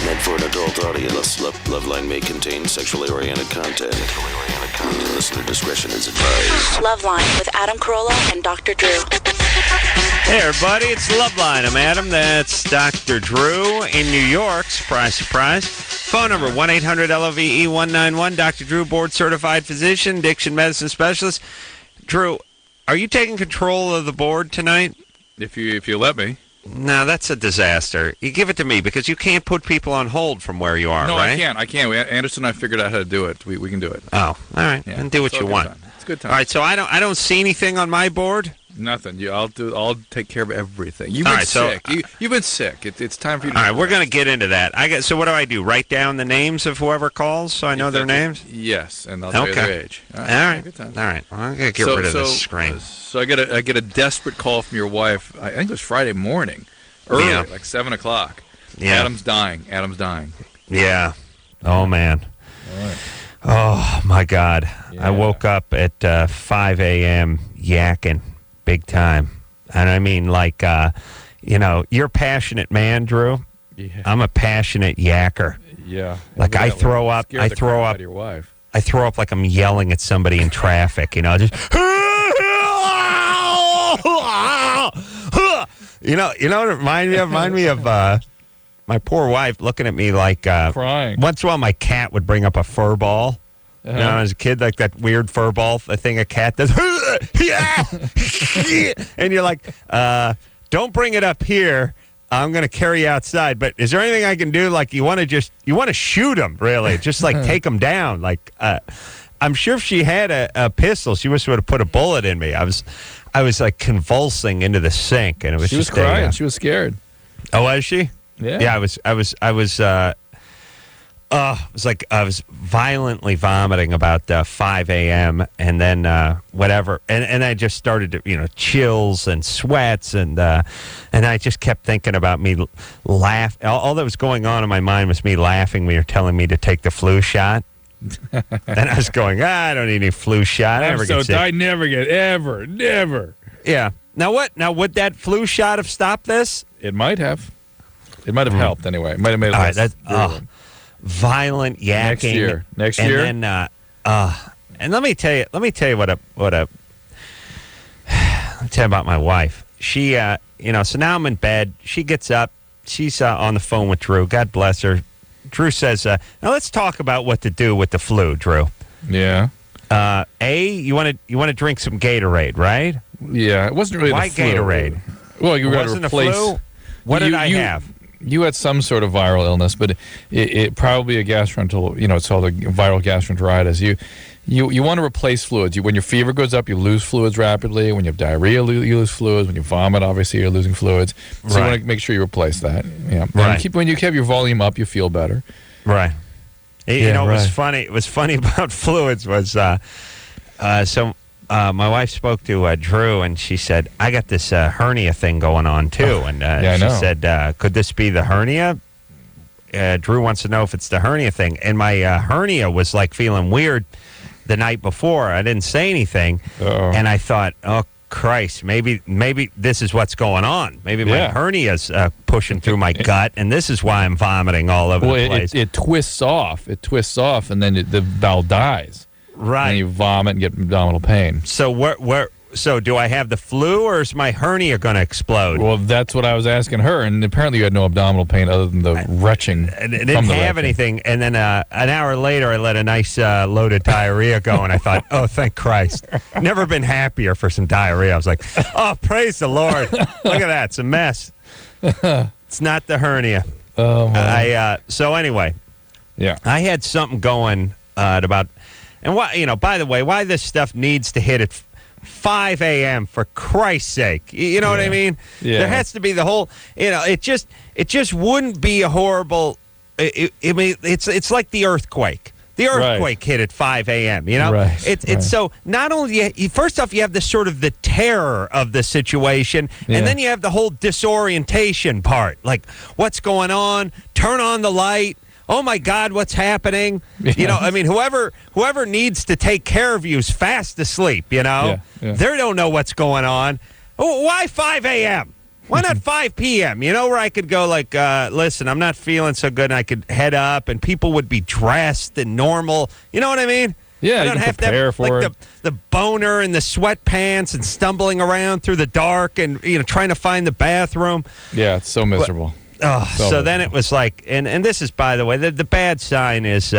Meant for an adult audience. LoveLine may contain sexually oriented content. Listener discretion is advised. LoveLine with Adam Carolla and Dr. Drew. Hey, everybody, it's LoveLine. I'm Adam. That's Dr. Drew in New York. Surprise, surprise. Phone number, 1-800-LOVE-191. Dr. Drew, board-certified physician, addiction medicine specialist. Drew, are you taking control of the board tonight? If you let me. No, that's a disaster. You give it to me because you can't put people on hold from where you are, No, right? I can't. Anderson and I figured out how to do it. We can do it. Oh, all right. Yeah. Then do what you want. It's a good time. All right, so I don't see anything on my board? Nothing. I'll take care of everything. You've been All right, sick. You've been sick. It's time for you to... All right, we're going to get into that. So what do I do? Write down the names of whoever calls so I know their names? Yes, and I'll tell you their age. All right. Good time. All right. Well, I'm going to get rid of this screen. So I get a desperate call from your wife. I think it was Friday morning. Early, like 7 o'clock. Yeah. Adam's dying. Yeah. Oh, man. All right. Oh, my God. Yeah. I woke up at 5 a.m. yakking big time. And I mean, like, you're a passionate man, Drew. Yeah. I'm a passionate yacker. Yeah. Like, I throw up. Your wife. I throw up like I'm yelling at somebody in traffic, just... You know what it remind me of my poor wife looking at me like crying. Once in a while, my cat would bring up a fur ball. Uh-huh. As a kid, like that weird fur ball, the thing a cat does. And you're like, don't bring it up here. I'm going to carry you outside. But is there anything I can do? Like, you want to shoot him, really? Just like take him down. Like, I'm sure if she had a pistol, she would have put a bullet in me. I was like convulsing into the sink, and it was. She was crying. She was scared. Oh, was she? Yeah. Yeah, I was violently vomiting about 5 a.m. and then whatever, and I just started to chills and sweats, and I just kept thinking about me laugh. All that was going on in my mind was me laughing when you're telling me to take the flu shot. And I was going, I don't need any flu shot. I never get sick. I never get, never. Yeah. Now what? Now, would that flu shot have stopped this? It might have. It might have helped anyway. It might have made it less virulent. Violent yakking. Next year. And then, and let me tell you let me tell you about my wife. She, so now I'm in bed. She gets up. She's on the phone with Drew. God bless her. Drew says, now let's talk about what to do with the flu, Drew. Yeah. You want to drink some Gatorade, right? Yeah, it wasn't really Why the flu. Gatorade? Well, you got to replace. Flu? What did I have? You had some sort of viral illness, but it probably a gastroenteritis. It's called a viral gastroenteritis. You want to replace fluids. When your fever goes up, you lose fluids rapidly. When you have diarrhea, you lose fluids. When you vomit, obviously, you're losing fluids. So you want to make sure you replace that. Yeah. Right. And when you have your volume up, you feel better. Right. It was funny. It was funny about fluids was my wife spoke to Drew, and she said, I got this hernia thing going on, too. And she said, could this be the hernia? Drew wants to know if it's the hernia thing. And my hernia was like feeling weird the night before. I didn't say anything. Uh-oh. And I thought, oh, Christ, maybe this is what's going on. Maybe my hernia's pushing through my gut, and this is why I'm vomiting all over the place. It twists off. And then the bowel dies. Right. And you vomit and get abdominal pain. So So do I have the flu, or is my hernia going to explode? Well, that's what I was asking her, and apparently you had no abdominal pain other than the retching. I didn't have anything, and then an hour later I let a nice load of diarrhea go, and I thought, oh, thank Christ. Never been happier for some diarrhea. I was like, oh, praise the Lord. Look at that. It's a mess. It's not the hernia. Oh, so anyway, yeah, I had something going at about, and why, by the way, why this stuff needs to hit at 5 a.m. for Christ's sake. You know what I mean? Yeah. There has to be the whole, it just wouldn't be a horrible, it's like the earthquake. The earthquake hit at 5 a.m., Right. It's so, not only, first off, you have the sort of the terror of the situation, and then you have the whole disorientation part. Like, what's going on? Turn on the light. Oh, my God, what's happening? I mean, whoever needs to take care of you is fast asleep, They don't know what's going on. Why 5 a.m.? Why not 5 p.m.? You know, where I could go like, listen, I'm not feeling so good, and I could head up, and people would be dressed and normal. You know what I mean? Yeah, I you don't can have prepare to have, for like, it. the boner and the sweatpants and stumbling around through the dark and, trying to find the bathroom. Yeah, it's so miserable. So then it was like, and this is, by the way, the bad sign is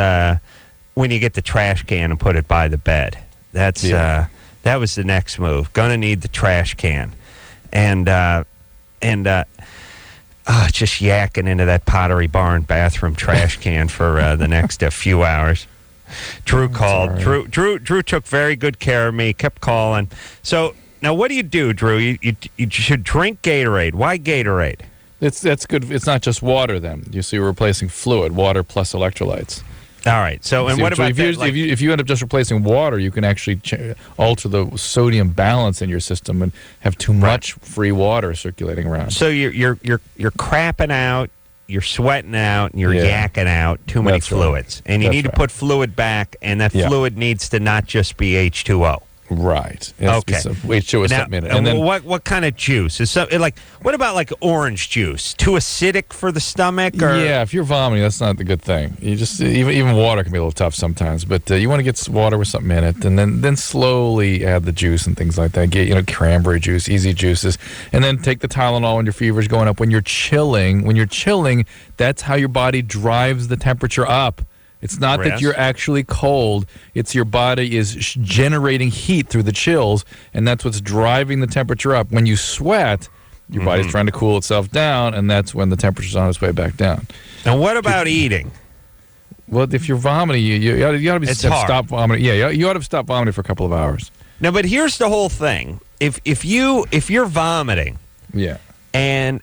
when you get the trash can and put it by the bed. That's that was the next move. Gonna need the trash can, and just yakking into that Pottery Barn bathroom trash can for the next few hours. Drew called. Right. Drew took very good care of me. Kept calling. So now, what do, Drew? You should drink Gatorade. Why Gatorade? That's good. It's not just water then. You see, we're replacing fluid, water plus electrolytes. All right. So, and what about if you end up just replacing water, you can actually alter the sodium balance in your system and have too much free water circulating around. So you're crapping out, you're sweating out, and you're yakking out too many fluids, and you need to put fluid back, and that fluid needs to not just be H2O. Right. Okay. Wait, show us now, that minute. And then what kind of juice is what about like orange juice? Too acidic for the stomach? Or? yeah, if you're vomiting, that's not the good thing. You just even water can be a little tough sometimes, but you want to get water with something in it, and then slowly add the juice and things like that. Get cranberry juice, easy juices, and then take the Tylenol when your fever's going up. When you're chilling, that's how your body drives the temperature up. It's not that you're actually cold. It's your body is generating heat through the chills, and that's what's driving the temperature up. When you sweat, your body's trying to cool itself down, and that's when the temperature's on its way back down. And what about eating? Well, if you're vomiting, you ought to stop vomiting. Yeah, you ought to stop vomiting for a couple of hours. No, but here's the whole thing. If you're vomiting, and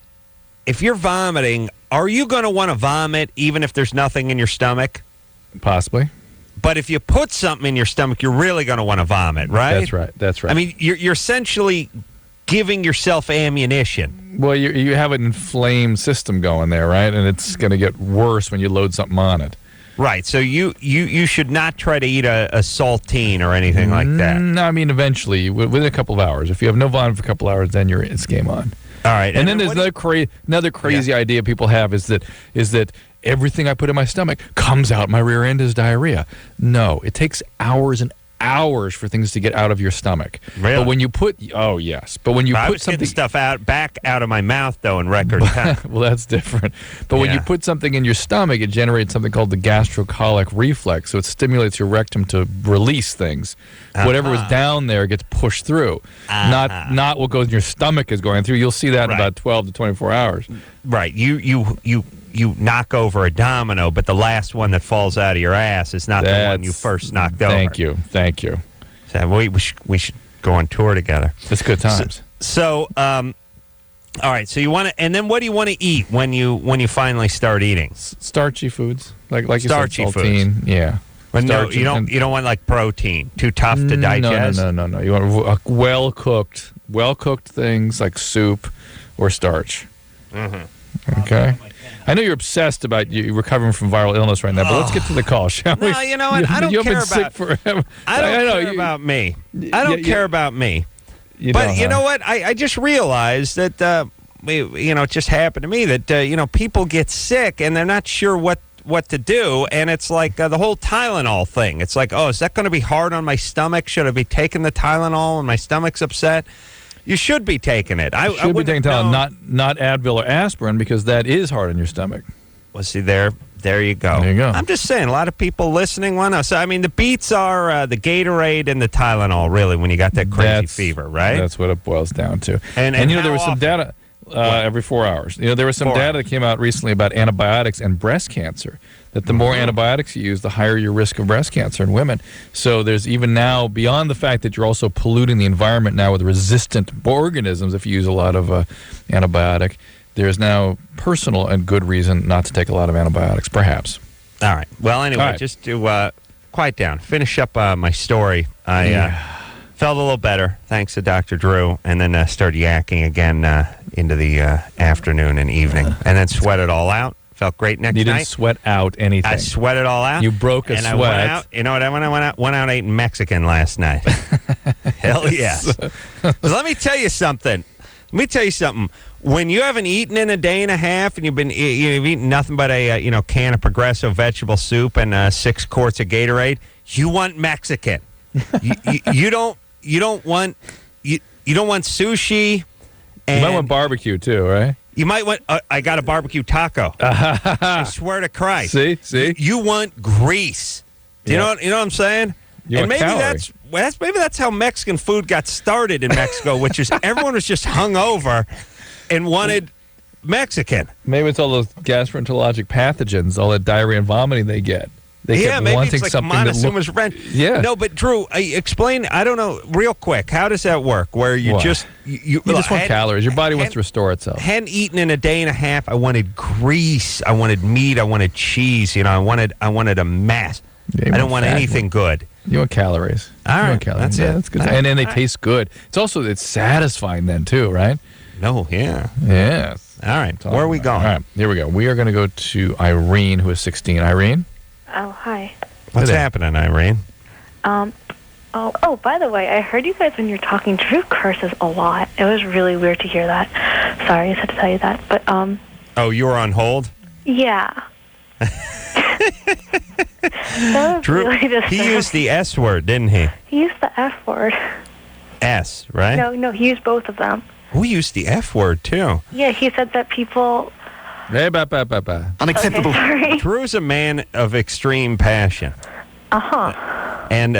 if you're vomiting, are you going to want to vomit even if there's nothing in your stomach? Possibly. But if you put something in your stomach, you're really going to want to vomit, right? That's right. I mean, you're essentially giving yourself ammunition. Well, you have an inflamed system going there, right? And it's going to get worse when you load something on it. Right. So you should not try to eat a saltine or anything like that. No, I mean, eventually, within a couple of hours. If you have no vomit for a couple of hours, then it's game on. All right. And then there's another crazy idea people have is that everything I put in my stomach comes out my rear end as diarrhea. No, it takes hours and hours for things to get out of your stomach. Really? But when you put put something stuff back out of my mouth though in record time. Well, that's different. But when you put something in your stomach, it generates something called the gastrocolic reflex. So it stimulates your rectum to release things. Whatever was down there gets pushed through. Not what goes in your stomach is going through. You'll see that in about 12 to 24 hours. Right. You knock over a domino, but the last one that falls out of your ass is not the one you first knocked over. Thank you. So we should go on tour together. It's good times. So all right. So you want to, and then what do you want to eat when you finally start eating? Starchy foods, like you starchy said, saltine. foods. Yeah. But no, you don't want like protein. Too tough to digest. No. You want well cooked things like soup or starch. Mm-hmm. Okay. I know you're obsessed about you recovering from viral illness right now, but let's get to the call, shall we? No, you know what? I don't care about. Sick forever. I don't care about me. I don't care about me. But you know what? I just realized that it just happened to me that people get sick and they're not sure what to do, and it's like the whole Tylenol thing. It's like, oh, is that going to be hard on my stomach? Should I be taking the Tylenol when my stomach's upset? You should be taking it. I should be taking Tylenol, not Advil or aspirin, because that is hard on your stomach. Well, see, there you go. There you go. I'm just saying, a lot of people listening want to. So, I mean, the beats are the Gatorade and the Tylenol, really, when you got that crazy fever, right? That's what it boils down to. And there was some data every 4 hours. There was some data that came out recently about antibiotics and breast cancer, that the more antibiotics you use, the higher your risk of breast cancer in women. So there's even now, beyond the fact that you're also polluting the environment now with resistant organisms if you use a lot of antibiotic, there's now personal and good reason not to take a lot of antibiotics, perhaps. All right. Well, anyway, just to quiet down, finish up my story. I felt a little better, thanks to Dr. Drew, and then started yakking again into the afternoon and evening, and then sweat it all out. Felt great next night. You didn't sweat out anything. I sweat it all out. You broke a sweat. I went out. You know what? I went out ate Mexican last night. Hell yes. Let me tell you something. when you haven't eaten in a day and a half and you've eaten nothing but a can of Progresso vegetable soup and 6 quarts of Gatorade, you want Mexican. you don't want sushi. And you might want barbecue too, right? You might want. I got a barbecue taco. I swear to Christ. See. You want grease. Do you know what I'm saying? You want calorie. Maybe that's how Mexican food got started in Mexico, which is everyone was just hungover and wanted Mexican. Maybe it's all those gastroenterologic pathogens, all that diarrhea and vomiting they get. They kept maybe wanting it's like something Montezuma's Revenge. Yeah. No, but Drew, explain. I don't know. Real quick, how does that work? Where you What? just You just want calories. Your body wants to restore itself. Hadn't eaten in a day and a half. I wanted grease. I wanted meat. I wanted cheese. I wanted a mass. Yeah, I don't want anything good. You want calories. All You right, want calories. that's it. That's good. All And then they right. taste good. It's satisfying then too, right? No, yeah. Yes. All right. Where are we going? All right, here we go. We are going to go to Irene, who is 16. Irene? Oh, hi. What's Hey there. happening, Irene? Oh, by the way, I heard you guys when you're talking, Drew curses a lot. It was really weird to hear that. Sorry, I just had to tell you that. But, Oh, you were on hold? yeah. That was Drew, really he disturbing. used the S word, didn't he? He used the F word. S, right? No, he used both of them. We used the F word, too. Yeah, he said that people... Hey, ba. Unacceptable. Okay, sorry. Drew's a man of extreme passion. Uh-huh. And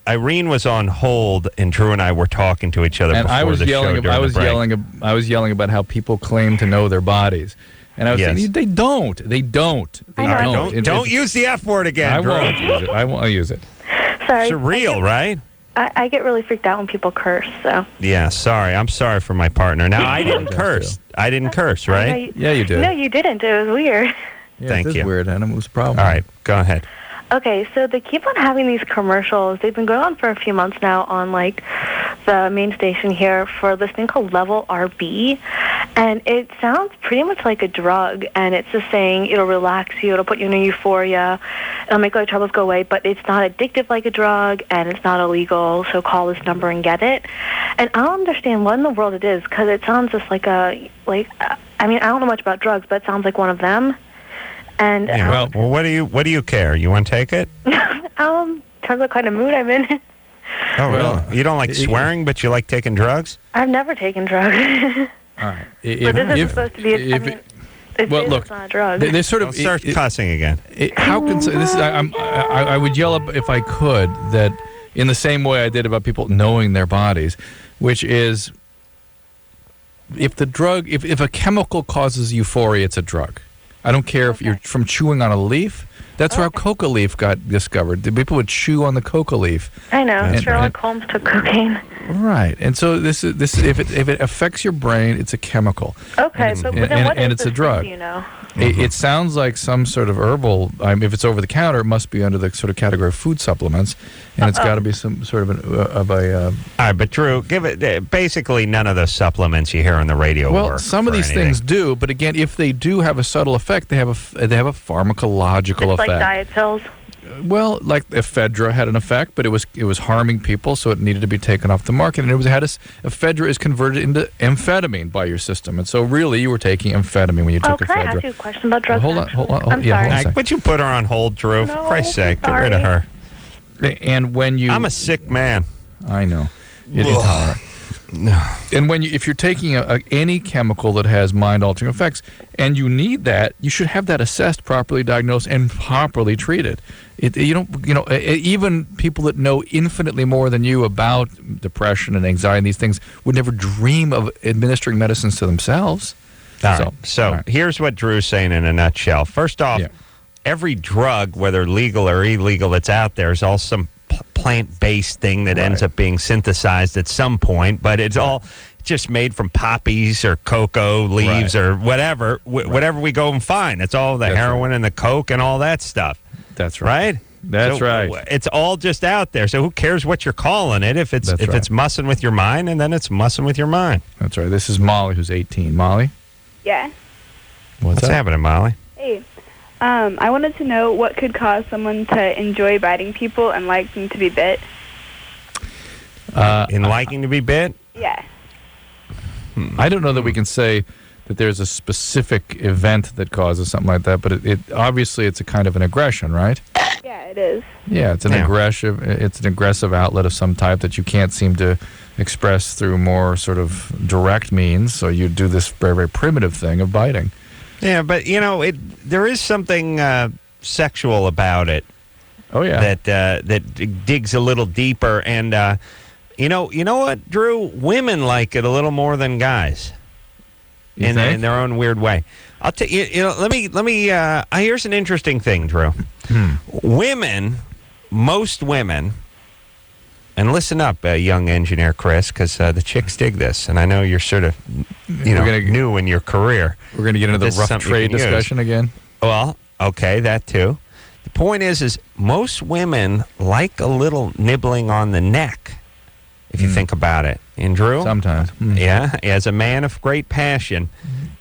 Irene was on hold, and Drew and I were talking to each other And before I was the show yelling. during the break. I was yelling about how people claim to know their bodies, and I was Yes. saying they don't. They don't. They I know. don't. Don't use the F word again, I Drew. won't use it. I won't use it. Sorry. It's real, right? I get really freaked out when people curse, so... Yeah, sorry. I'm sorry for my partner. Now, I didn't curse. I didn't curse, I know right? Yeah, you did. No, you didn't. It was weird. Yeah, Thank it is you. weird, and it was a problem. All right, go ahead. Okay, so they keep on having these commercials. They've been going on for a few months now on, like, the main station here for this thing called Level RB. And it sounds pretty much like a drug. And it's just saying it'll relax you, it'll put you in a euphoria, it'll make all your troubles go away. But it's not addictive like a drug, and it's not illegal, so call this number and get it. And I don't understand what in the world it is, because it sounds just like I don't know much about drugs, but it sounds like one of them. And Yeah, well, what do you care? You want to take it? depends what kind of mood I'm in. Oh, Well, really? You don't like swearing, but you like taking drugs? I've never taken drugs. All right. But this is supposed to be look, it's not a drug. They sort Don't of start cussing again. How can this is? I would yell up if I could that in the same way I did about people knowing their bodies, which is if the drug, if a chemical causes euphoria, it's a drug. I don't care if you're from chewing on a leaf. That's how coca leaf got discovered. The people would chew on the coca leaf. I know. That's Sherlock Holmes took cocaine. Right, and so this if it affects your brain, it's a chemical. Okay, so but then what is it's this a drug. thing, do you know? It sounds like some sort of herbal. If it's over the counter, it must be under the sort of category of food supplements, and it's got to be some sort of a. All right, but Drew, give it. Basically, none of the supplements you hear on the radio Well, work some of for things anything. do, but again, if they do have a subtle effect, they have a pharmacological It's effect. like diet pills. Well, like ephedra had an effect, but it was harming people, so it needed to be taken off the market. And ephedra is converted into amphetamine by your system, and so really you were taking amphetamine when you took Can I ephedra. ask you a question about drugs? Hold on. I'm yeah, sorry. hold on a second. But you put her on hold, Drew. No, For Christ's sake, get rid of her. And when you, I'm a sick man. I know, you're intolerant. And if you're taking any chemical that has mind-altering effects, and you need that, you should have that assessed, properly diagnosed, and properly treated. Even people that know infinitely more than you about depression and anxiety and these things would never dream of administering medicines to themselves. So here's what Drew's saying in a nutshell. First off, every drug, whether legal or illegal, that's out there is all some plant-based thing that ends up being synthesized at some point, but it's all just made from poppies or cocoa leaves or whatever. Whatever we go and find, it's all the heroin and the coke and all that stuff. That's right. That's right. It's all just out there. So who cares what you're calling it if it's it's mussing with your mind, and then it's mussing with your mind. That's right. This is Molly, who's 18. Molly? Yeah. What's happening, Molly? Hey. I wanted to know what could cause someone to enjoy biting people and like them to be bit. In liking to be bit? Yeah. I don't know that we can say that there's a specific event that causes something like that, but it obviously it's a kind of an aggression, right? Yeah, it is. Yeah, it's an aggressive outlet of some type that you can't seem to express through more sort of direct means. So you do this very, very primitive thing of biting. Yeah, but there is something sexual about it. Oh yeah, that digs a little deeper, and you know what, Drew? Women like it a little more than guys, in their own weird way. I'll tell you. Let me. Here's an interesting thing, Drew. Most women, and listen up, young engineer Chris, because the chicks dig this, and I know you're sort of new in your career. We're going to get into the rough trade discussion again. Well, okay, that too. The point is most women like a little nibbling on the neck, if you think about it. And Drew? Sometimes. Yeah, as a man of great passion,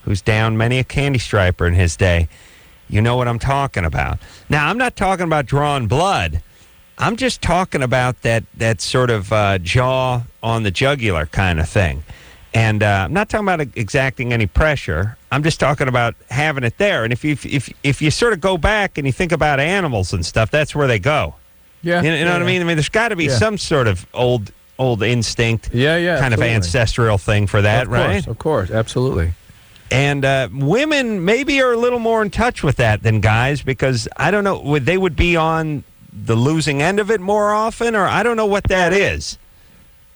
who's downed many a candy striper in his day, you know what I'm talking about. Now, I'm not talking about drawing blood. I'm just talking about that sort of jaw on the jugular kind of thing. And I'm not talking about exacting any pressure. I'm just talking about having it there. And if you sort of go back and you think about animals and stuff, that's where they go. Yeah. You know what I mean? I mean, there's got to be some sort of old instinct, kind absolutely. of ancestral thing for that, right? Of course, absolutely. And women maybe are a little more in touch with that than guys, because I don't know, they would be on the losing end of it more often, or I don't know what that is.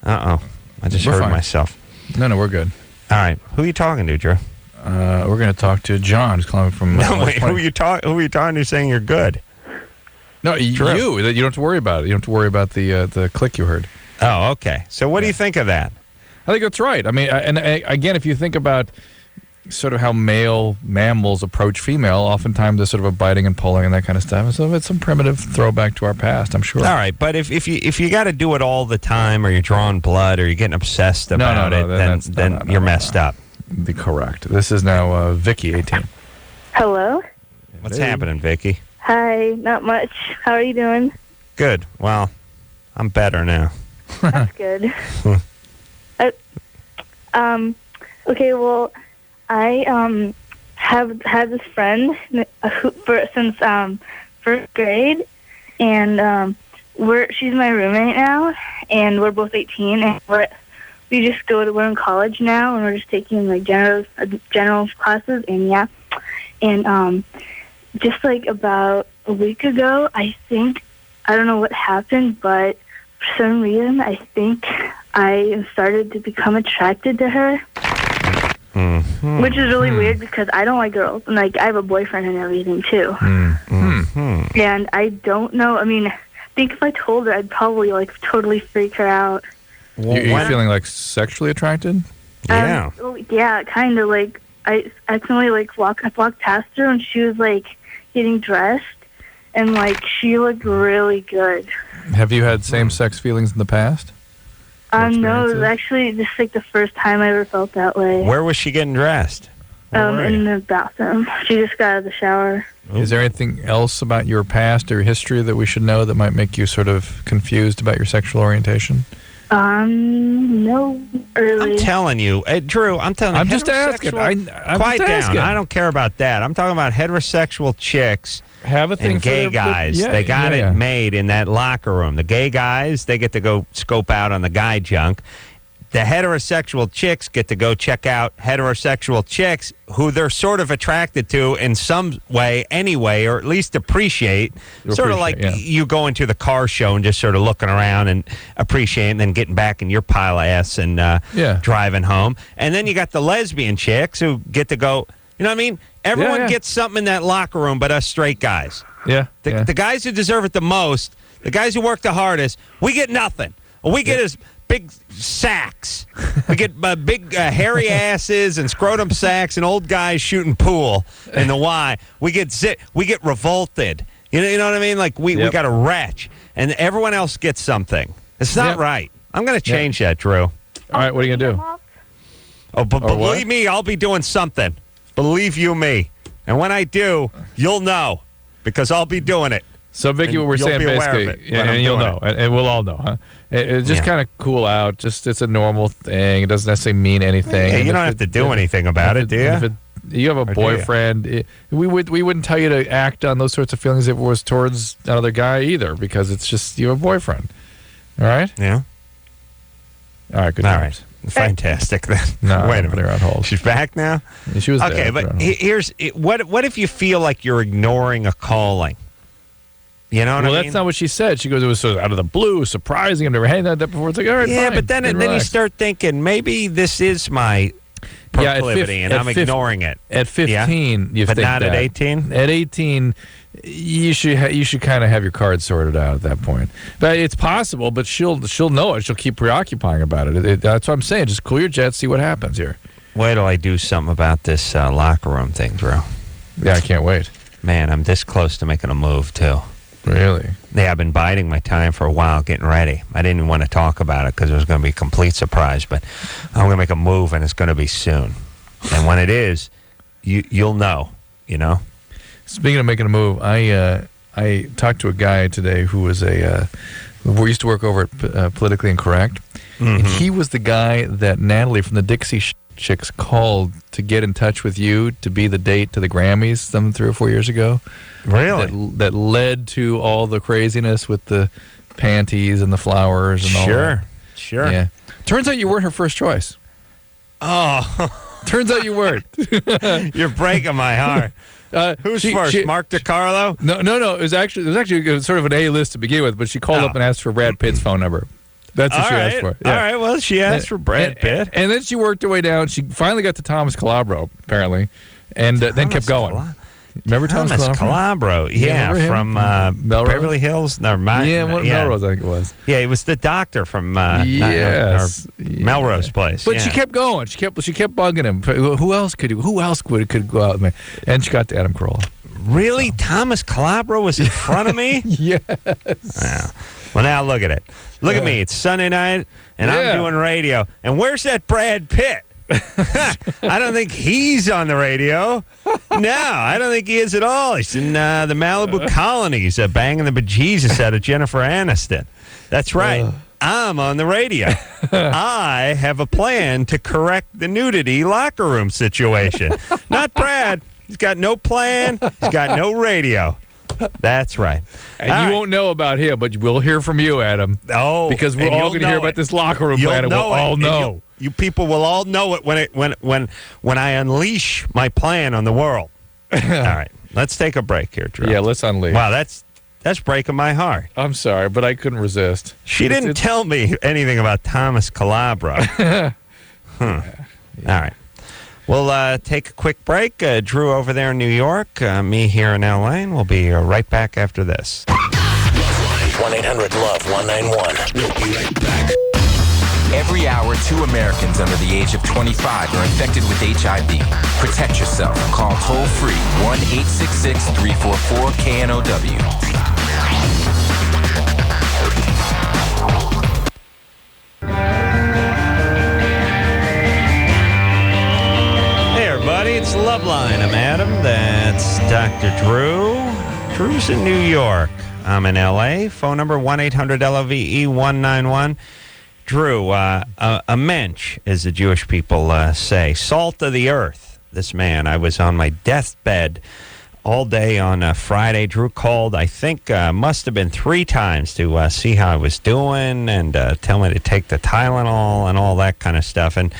I just heard myself. No, we're good. All right, who are you talking to, Drew? We're going to talk to John, who's calling from. Wait, who are you talking to? Saying you're good? No, you don't have to worry about it. You don't have to worry about the click you heard. Oh, okay. So what do you think of that? I think that's right. I mean, again, if you think about sort of how male mammals approach female, oftentimes there's sort of a biting and pulling and that kind of stuff. And so it's some primitive throwback to our past, I'm sure. All right, but if you got to do it all the time, or you're drawing blood, or you're getting obsessed about then you're messed up. Correct. This is now Vicky, 18. Hello? What's happening, Vicky? Hi, not much. How are you doing? Good. Well, I'm better now. That's good. Okay, well, I have had this friend since first grade, and she's my roommate now, and we're both 18, and we're in college now, and we're just taking like general classes, and just like about a week ago, I don't know what happened, but for some reason, I think I started to become attracted to her. Mm-hmm. Which is really weird, because I don't like girls, and like I have a boyfriend and everything too. Mm-hmm. And I don't know. I mean, I think if I told her, I'd probably like totally freak her out. You're feeling like sexually attracted? Yeah. Yeah, kind of. Like I accidentally walked past her, and she was like getting dressed, and like she looked really good. Have you had same-sex feelings in the past? No, it was actually just like the first time I ever felt that way. Where was she getting dressed? In the bathroom. She just got out of the shower. Is there anything else about your past or history that we should know that might make you sort of confused about your sexual orientation? No, really. I'm telling you, Drew, I'm just asking. Quiet down. I don't care about that. I'm talking about heterosexual chicks. Have a thing and gay guys. They got it made in that locker room. The gay guys, they get to go scope out on the guy junk. The heterosexual chicks get to go check out heterosexual chicks who they're sort of attracted to in some way anyway, or at least appreciate. Sort of like you going to the car show and just sort of looking around and appreciating, and then getting back in your pile of ass and driving home. And then you got the lesbian chicks who get to go, you know what I mean? Everyone gets something in that locker room but us straight guys. The guys who deserve it the most, the guys who work the hardest, we get nothing. All we get is big sacks. We get big hairy asses and scrotum sacks and old guys shooting pool in the Y. We get revolted. You know what I mean? Like we got a wretch, and everyone else gets something. It's not right. I'm going to change that, Drew. All right, what are you going to do? Oh, but believe me, I'll be doing something. Believe you me. And when I do, you'll know, because I'll be doing it. So, Vicky, what we're You'll saying be aware of basically, it when I'm and you'll doing know, and we'll all know, huh? Just Yeah. kind of cool out. Just it's a normal thing. It doesn't necessarily mean anything. Yeah, And you if don't have to do anything about it, do you? If you have a do you? boyfriend, we wouldn't tell you to act on those sorts of feelings if it was towards another guy either, because it's just you have a boyfriend. All right. Yeah. All right. Good All times. right. Fantastic then. No, Wait a put her minute. on hold. She's back now? She was Okay, there, but put her on hold. here's what if you feel like you're ignoring a calling? You know what I mean? That's not what she said. She goes, it was so out of the blue, surprising. I've never had that before. It's like, all right, yeah, fine. but then you relax. start thinking maybe this is my Yeah, proclivity and I'm ignoring it. At 15, you But think not at that. 18? At 18, you should kind of have your cards sorted out at that point. But it's possible, but she'll know it. She'll keep preoccupying about it. That's what I'm saying. Just cool your jets, see what happens here. Wait till I do something about this locker room thing, Drew. Yeah, I can't wait. Man, I'm this close to making a move, too. Really? Yeah, I've been biding my time for a while, getting ready. I didn't even want to talk about it because it was going to be a complete surprise, but I'm going to make a move, and it's going to be soon. And when it is, you'll know, you know? Speaking of making a move, I talked to a guy today who was we used to work over at Politically Incorrect, and he was the guy that Natalie from the Dixie Chicks called to get in touch with you to be the date to the Grammys some 3 or 4 years ago. Really? That led to all the craziness with the panties and the flowers and all that. Sure. Yeah. Turns out you weren't her first choice. Oh, Turns out you weren't. you're breaking my heart. Who's first, Mark DiCarlo? No. It was actually sort of an A list to begin with, but she called up and asked for Brad Pitt's phone number. That's what she asked for. Yeah. All right, well, she asked for Brad Pitt. And then she worked her way down. She finally got to Thomas Calabro, apparently, and then kept going. Remember Thomas Calabro? Yeah, remember him? from Melrose? Beverly Hills. No, Melrose, I think it was. Yeah, he was the doctor from Yes. Melrose Place. But she kept going. She kept bugging him. Who else could go out with me? And she got to Adam Carolla. Really? Thomas Calabro was in front of me? Yes. Yeah. Well, now look at it. Look at me. It's Sunday night, and I'm doing radio. And where's that Brad Pitt? I don't think he's on the radio. No, I don't think he is at all. He's in the Malibu colonies banging the bejesus out of Jennifer Aniston. That's right. I'm on the radio. I have a plan to correct the nudity locker room situation. Not Brad. He's got no plan. He's got no radio. That's right. And you won't know about him, but we'll hear from you, Adam. Oh, because we're all going to hear about this locker room plan, and we'll all know. You people will all know it when I unleash my plan on the world. All right, let's take a break here, Drew. Yeah, let's unleash. Wow, that's breaking my heart. I'm sorry, but I couldn't resist. She didn't tell me anything about Thomas Calabro. All right. We'll take a quick break. Drew over there in New York, me here in LA, and we'll be right back after this. 1-800-LOVE-191. We'll be right back. Every hour, 2 Americans under the age of 25 are infected with HIV. Protect yourself. Call toll-free 1-866-344-KNOW. Hey, everybody, it's LoveLine. I'm Adam. That's Dr. Drew. Drew's in New York. I'm in L.A. Phone number 1-800-LOVE-191. Drew, a mensch, as the Jewish people say, salt of the earth. This man, I was on my deathbed all day on Friday. Drew called, I think, must have been 3 times to see how I was doing and tell me to take the Tylenol and all that kind of stuff. And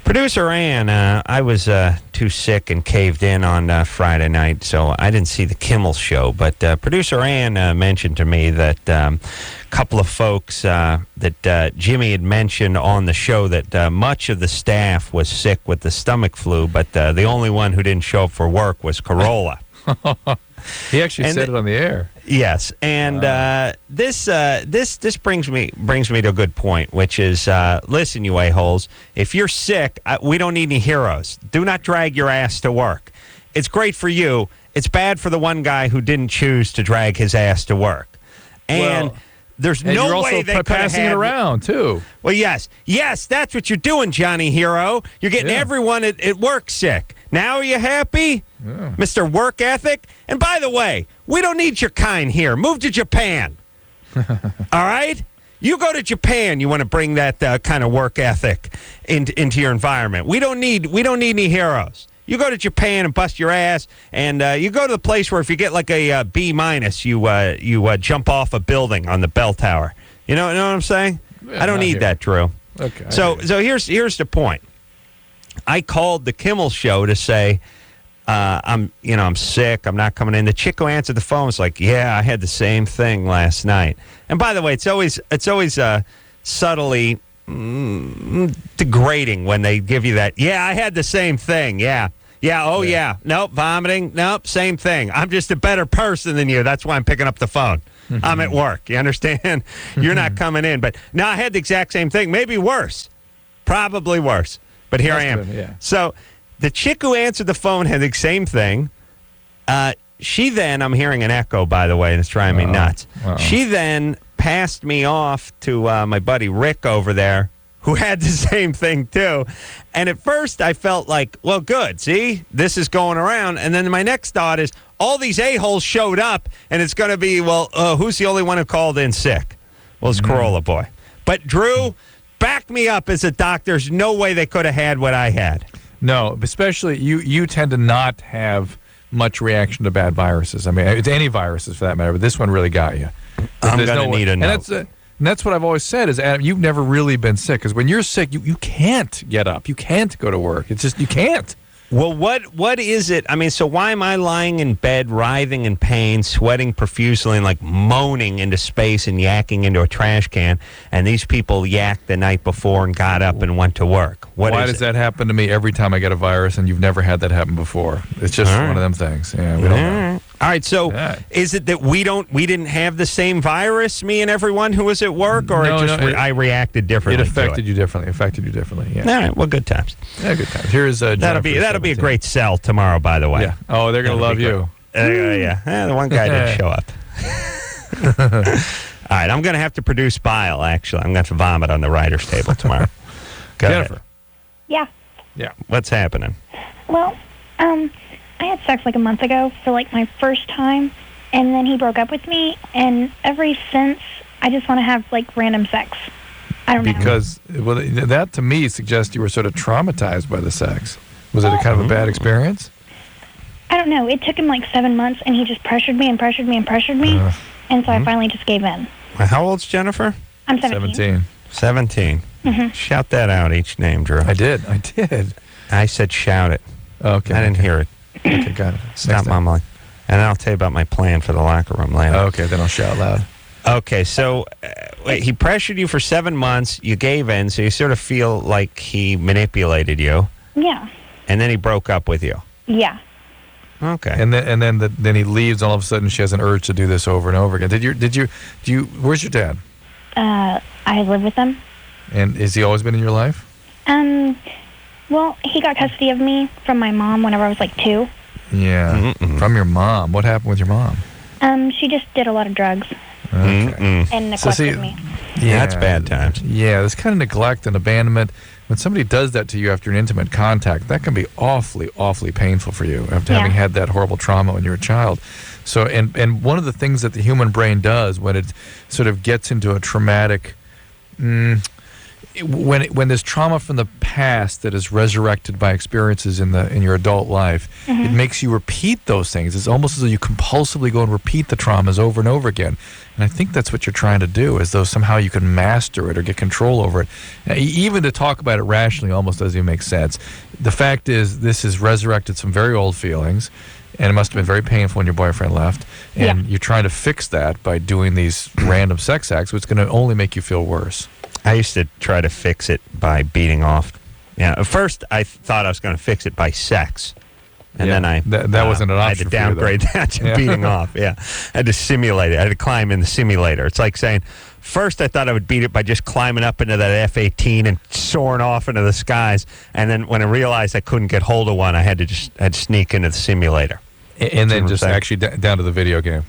producer Ann, I was too sick and caved in on Friday night, so I didn't see the Kimmel show. But producer Ann mentioned to me that a couple of folks that Jimmy had mentioned on the show that much of the staff was sick with the stomach flu, but the only one who didn't show up for work was Carolla. He actually said it on the air. Yes, and this brings me to a good point, which is listen, you a-holes, if you're sick, we don't need any heroes. Do not drag your ass to work. It's great for you. It's bad for the one guy who didn't choose to drag his ass to work. And There's And no you're way also they could have passing it had around, too. Well, yes, that's what you're doing, Johnny Hero. You're getting everyone at work sick. Now are you happy, Mr. Work Ethic? And by the way, we don't need your kind here. Move to Japan. All right? You go to Japan. You want to bring that kind of work ethic into your environment. We don't need any heroes. You go to Japan and bust your ass, and you go to the place where if you get like a B minus, you jump off a building on the bell tower. You know what I'm saying? Yeah, I don't need that, Drew. Okay. So here's the point. I called the Kimmel show to say I'm sick. I'm not coming in. The chick who answered the phone was like, "Yeah, I had the same thing last night." And by the way, it's always subtly degrading when they give you that. Yeah, I had the same thing. Yeah. Nope, vomiting. Nope, same thing. I'm just a better person than you. That's why I'm picking up the phone. I'm at work. You understand? You're not coming in. But no, I had the exact same thing. Maybe worse. Probably worse. But here I am. Yeah. So the chick who answered the phone had the same thing. She then, I'm hearing an echo, by the way, and it's driving me nuts. She then passed me off to my buddy Rick over there, who had the same thing too. And at first I felt like, well, good. See, this is going around. And then my next thought is all these a-holes showed up, and it's going to be, well, who's the only one who called in sick? Well, it's Corolla Boy. But Drew, back me up as a doctor. There's no way they could have had what I had. No, especially you tend to not have much reaction to bad viruses. I mean, it's any viruses for that matter, but this one really got you. I'm going to need a note. And that's what I've always said is, Adam, you've never really been sick. Because when you're sick, you can't get up. You can't go to work. It's just, you can't. Well, what is it? I mean, so why am I lying in bed, writhing in pain, sweating profusely, and like moaning into space and yakking into a trash can, and these people yacked the night before and got up and went to work? Why does that happen to me every time I get a virus, and you've never had that happen before? It's just one of them things. Yeah, we don't know. All right, so is it that we didn't have the same virus, me and everyone who was at work, or I reacted differently? It affected you differently. Yeah. All right, well, good times. Yeah, good times. Here's that'll be a great sell tomorrow, by the way. Yeah. Oh, they're gonna love you. The one guy didn't show up. All right, I'm gonna have to produce bile. Actually, I'm gonna have to vomit on the writers' table tomorrow. Jennifer. Yeah. Yeah. What's happening? Well, I had sex like a month ago for like my first time, and then he broke up with me, and ever since I just want to have like random sex. I don't know. Because that to me suggests you were sort of traumatized by the sex. Was it a kind of a bad experience? I don't know. It took him like 7 months, and he just pressured me, and so I finally just gave in. How old's Jennifer? I'm 17. 17. Mm-hmm. Shout that out, each name, Drew. I did. I said shout it. Okay. I didn't hear it. Okay, got it. Stop mumbling. And then I'll tell you about my plan for the locker room later. Okay, then I'll shout loud. Okay, so he pressured you for 7 months. You gave in, so you sort of feel like he manipulated you. Yeah. And then he broke up with you. Yeah. Okay. And then he leaves. All of a sudden, she has an urge to do this over and over again. Did you? Where's your dad? I live with him. And has he always been in your life? Well, he got custody of me from my mom whenever I was like 2. Yeah. From your mom. What happened with your mom? She just did a lot of drugs. Okay. And neglected me. Yeah, that's bad times. Yeah, this kind of neglect and abandonment. When somebody does that to you after an intimate contact, that can be awfully, awfully painful for you after having had that horrible trauma when you were a child. So, and one of the things that the human brain does when it sort of gets into a traumatic, when there's trauma from the past that is resurrected by experiences in your adult life, it makes you repeat those things. It's almost as though you compulsively go and repeat the traumas over and over again. And I think that's what you're trying to do, as though somehow you can master it or get control over it. Now, even to talk about it rationally almost doesn't even make sense. The fact is, this has resurrected some very old feelings, and it must have been very painful when your boyfriend left. And you're trying to fix that by doing these random sex acts, which is going to only make you feel worse. I used to try to fix it by beating off. Yeah, at first I thought I was going to fix it by sex. And then that wasn't an option. I had to downgrade that to beating off. Yeah, I had to simulate it. I had to climb in the simulator. It's like saying, first I thought I would beat it by just climbing up into that F-18 and soaring off into the skies. And then when I realized I couldn't get hold of one, I had to sneak into the simulator. And then just actually down to the video game.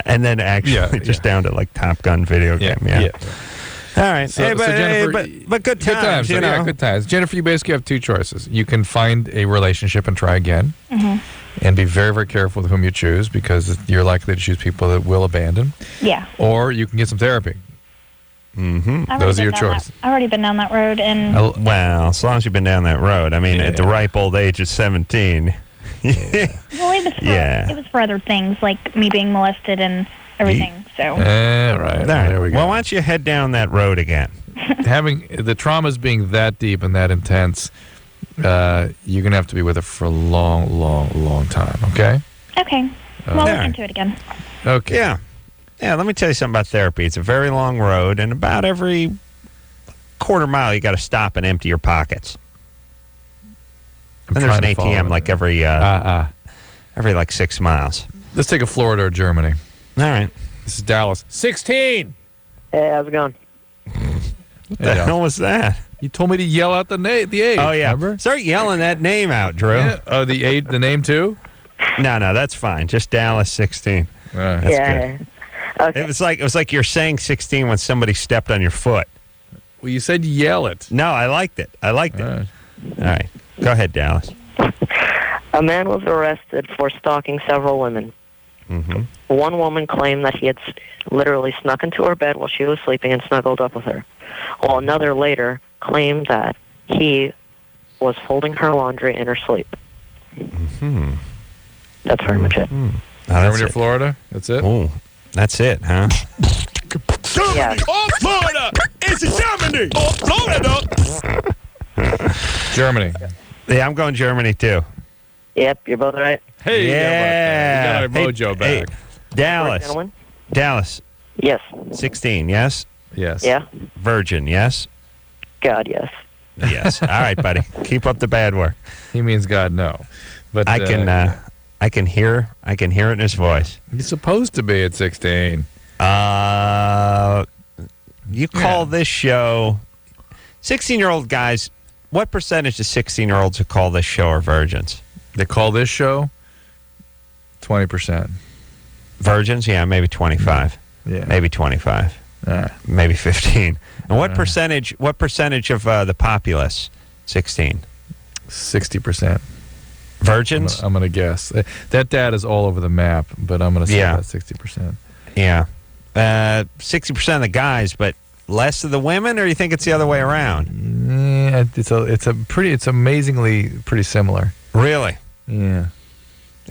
And then actually just down to like Top Gun video game. Yeah. All right. So, Hey, but, so Jennifer, but good times, you know. Yeah, good times. Jennifer, you basically have two choices. You can find a relationship and try again, and be very, very careful with whom you choose because you're likely to choose people that will abandon. Yeah. Or you can get some therapy. Those are your choices. I've already been down that road, and Well, as long as you've been down that road. I mean, at the ripe old age of 17. well, it was for other things like me being molested and everything. So. Right. There we go. Well, why don't you head down that road again? Having the traumas being that deep and that intense, you're gonna have to be with her for a long, long, long time. Okay. Okay. Well, I'll look into it again. Okay. Yeah. Yeah, let me tell you something about therapy. It's a very long road, and about every quarter mile, you got to stop and empty your pockets. And there's an ATM like every like 6 miles. Let's take a Florida or Germany. All right. This is Dallas. 16. Hey, how's it going? What the hell was that? You told me to yell out the age. Oh, yeah. Remember? Start yelling that name out, Drew. Yeah. Oh, the name too? No, that's fine. Just Dallas 16. That's good. Okay. It was like you're saying 16 when somebody stepped on your foot. Well, you said yell it. No, I liked it. All right. Go ahead, Dallas. A man was arrested for stalking several women. One woman claimed that he had literally snuck into her bed while she was sleeping and snuggled up with her, while another later claimed that he was folding her laundry in her sleep. That's very much it. Germany, Florida? That's it? Oh, that's it, huh? Yeah. Oh, Florida! It's Germany! Oh, Florida! Germany. Yeah, I'm going Germany, too. Yep, you're both right. Hey, yeah. we got our mojo back. Dallas. Gentlemen? Dallas. Yes. 16, yes? Yes. Yeah. Virgin, yes? God, yes. Yes. All right, buddy. Keep up the bad work. He means God, no. But I can hear it in his voice. He's supposed to be at 16. You call this show 16-year-old guys. What percentage of 16-year-olds who call this show are virgins? They call this show 20%. Virgins? Yeah, maybe 25. Yeah. Maybe 25. Maybe 15. And what percentage of the populace? 16. 60%. Virgins? I'm going to guess. That data is all over the map, but I'm going to say about 60%. Yeah. 60% of the guys, but less of the women, or you think it's the other way around? Yeah, it's amazingly pretty similar. Really? Yeah.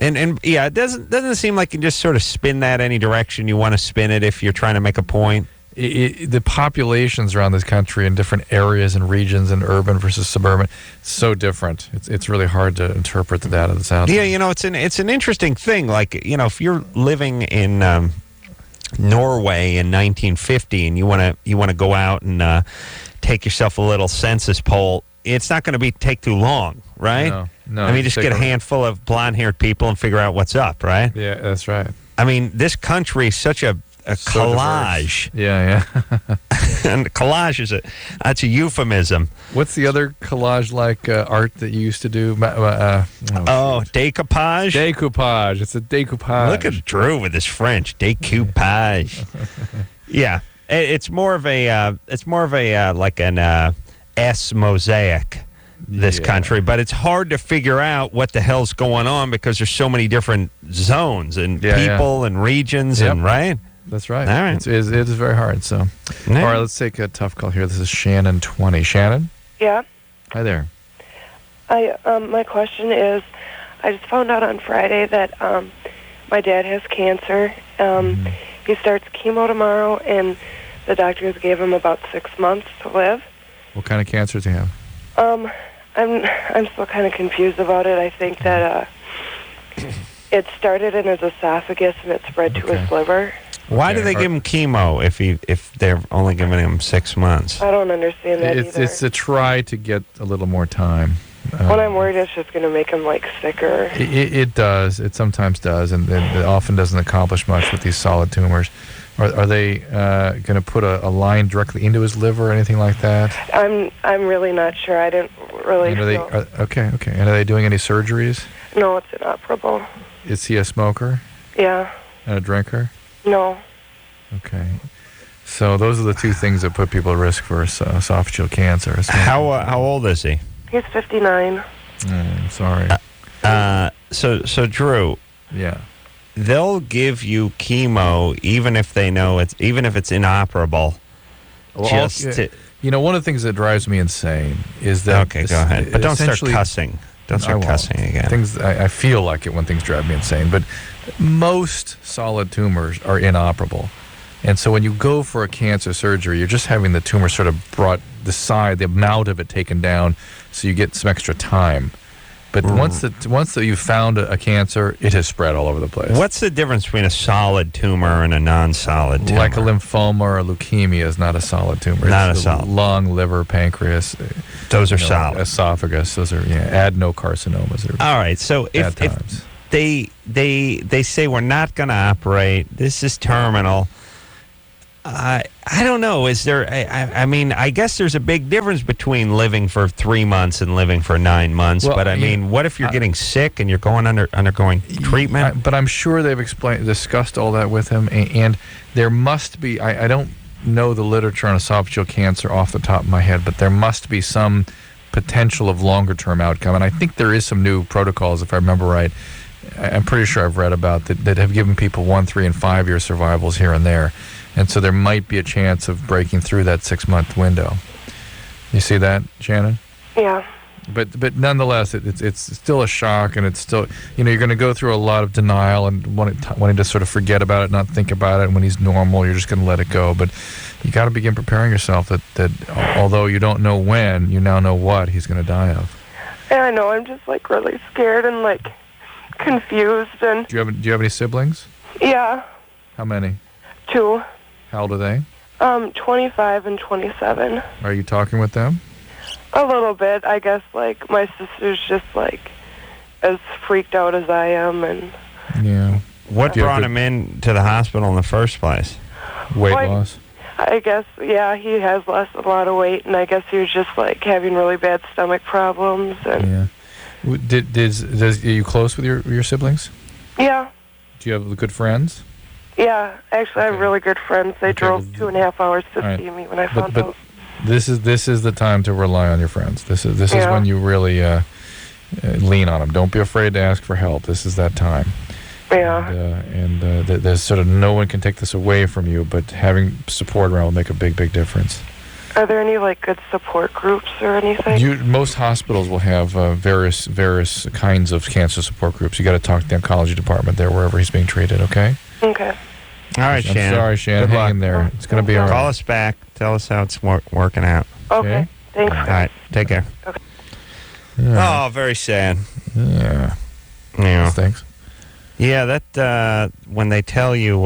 And yeah, it doesn't seem like you can just sort of spin that any direction you want to spin it if you're trying to make a point. The populations around this country in different areas and regions and urban versus suburban, so different. It's really hard to interpret the data that's out there. Yeah, you know, it's an interesting thing. Like, you know, if you're living in Norway in 1950 and you want to go out and take yourself a little census poll, it's not going to take too long, right? No. I mean, just get a handful of blonde-haired people and figure out what's up, right? Yeah, that's right. I mean, this country is such a collage. Yeah. And collage that's a euphemism. What's the other collage like art that you used to do? Decoupage? Decoupage. It's a decoupage. Look at Drew with his French. Decoupage. Yeah. It's more of a like an S mosaic, this country, but it's hard to figure out what the hell's going on because there's so many different zones and people and regions and right? That's right. All right. It is very hard. So, all right, let's take a tough call here. This is Shannon 20. Shannon? Yeah. Hi there. My question is, I just found out on Friday that my dad has cancer. He starts chemo tomorrow, and the doctors gave him about 6 months to live. What kind of cancer does he have? I'm still kind of confused about it. I think that it started in his esophagus and it spread to his liver. Why do they give him chemo if they're only giving him 6 months? I don't understand that either. It's to try to get a little more time. When I'm worried it's just going to make him, sicker. It does. It sometimes does, and it often doesn't accomplish much with these solid tumors. Are they going to put a line directly into his liver or anything like that? I'm really not sure. I didn't really feel... Okay. And are they doing any surgeries? No, it's inoperable. Is he a smoker? Yeah. And a drinker? No. Okay. So those are the two things that put people at risk for esophageal cancer. How old is he? He's 59. Sorry. So Drew. Yeah. They'll give you chemo even if they know even if it's inoperable. Well, one of the things that drives me insane is that. Okay, go ahead, but don't start cussing. Don't start cussing again. I feel like it when things drive me insane, but most solid tumors are inoperable. And so when you go for a cancer surgery, you're just having the tumor sort of brought the amount of it taken down so you get some extra time. But once that you've found a cancer, it has spread all over the place. What's the difference between a solid tumor and a non-solid tumor? Like a lymphoma or a leukemia is not a solid tumor. Not it's a solid. Lung, liver, pancreas. Those are solid. Esophagus. Those are adenocarcinomas. All right. So if they say we're not going to operate, this is terminal. I don't know. Is there? I mean, I guess there's a big difference between living for 3 months and living for 9 months. Well, but I mean, what if you're getting sick and you're undergoing treatment? But I'm sure they've discussed all that with him, and there must be. I don't know the literature on esophageal cancer off the top of my head, but there must be some potential of longer term outcome, and I think there is some new protocols, if I remember right. I'm pretty sure I've read about that have given people 1, 3, and 5 year survivals here and there. And so there might be a chance of breaking through that 6-month window. You see that, Shannon? Yeah. But nonetheless, it's still a shock, and it's still, you're going to go through a lot of denial and wanting to sort of forget about it, not think about it. And when he's normal, you're just going to let it go. But you got to begin preparing yourself that although you don't know when, you now know what he's going to die of. Yeah, I know. I'm just really scared and confused. And do you have any siblings? Yeah. How many? 2. How old are they? 25 and 27. Are you talking with them? A little bit. I guess, my sister's just, as freaked out as I am. And yeah. What brought him in to the hospital in the first place? Weight loss? I guess, yeah, he has lost a lot of weight, and I guess he was just, having really bad stomach problems. And yeah. Are you close with your siblings? Yeah. Do you have good friends? Yeah, actually, I have really good friends. They drove 2.5 hours to see me when I found out. This is the time to rely on your friends. This is when you really lean on them. Don't be afraid to ask for help. This is that time. Yeah. And there's sort of no one can take this away from you, but having support around will make a big, big difference. Are there any good support groups or anything? Most hospitals will have various kinds of cancer support groups. You got to talk to the oncology department there wherever he's being treated. Okay. Okay. All right, Shannon. Sorry, Shannon. Hang in there. It's going to be all right. Call us back. Tell us how it's working out. Okay. Thanks. All right. Take care. Okay. Yeah. Oh, very sad. Yeah. Yeah. Thanks. Yeah, that when they tell you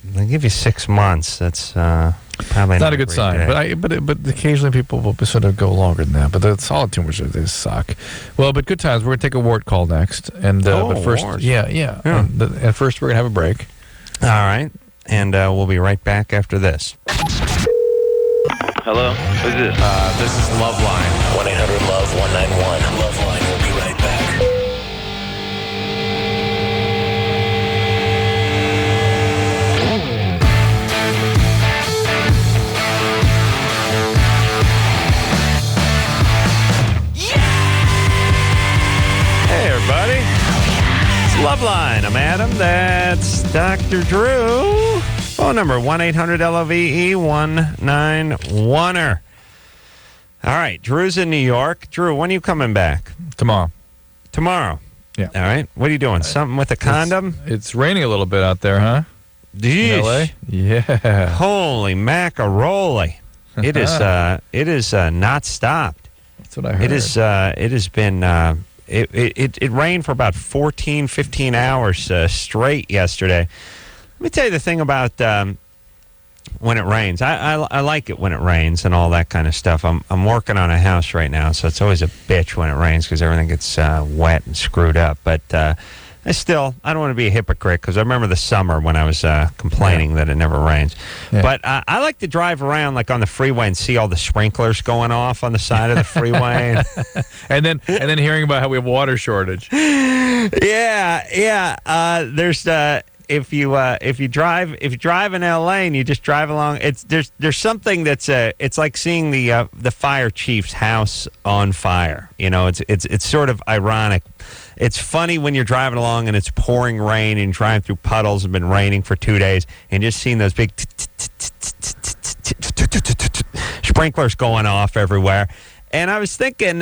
they give you 6 months, that's probably not a good sign. But occasionally people will sort of go longer than that. But the solid tumors they suck. Well, but good times. We're gonna take a wart call next, and but first, wart. yeah. And first, we're gonna have a break. All right, and we'll be right back after this. Hello, who's this? This is LoveLine. 1-800-LOVE-191. LoveLine will be right back. Hey, everybody. It's LoveLine. I'm Adam. That's Dr. Drew. Phone number 1-800-LOVE-191er. All right. Drew's in New York. Drew, when are you coming back? Tomorrow. Yeah. All right. What are you doing? Something with a condom? It's raining a little bit out there, huh? In LA? Yeah. Holy macaroni. It is not stopped. That's what I heard. It has been it rained for about 14, 15 hours straight yesterday. Let me tell you the thing about when it rains. I like it when it rains and all that kind of stuff. I'm working on a house right now, so it's always a bitch when it rains because everything gets wet and screwed up. But I don't want to be a hypocrite because I remember the summer when I was complaining that it never rains. Yeah. But I like to drive around on the freeway and see all the sprinklers going off on the side of the freeway, and then hearing about how we have water shortage. Yeah. There's if you drive in L.A. and you just drive along, there's something that's it's like seeing the fire chief's house on fire. You know, it's sort of ironic. It's funny when you're driving along and it's pouring rain and driving through puddles. It's been raining for 2 days, and just seeing those big sprinklers going off everywhere. And I was thinking,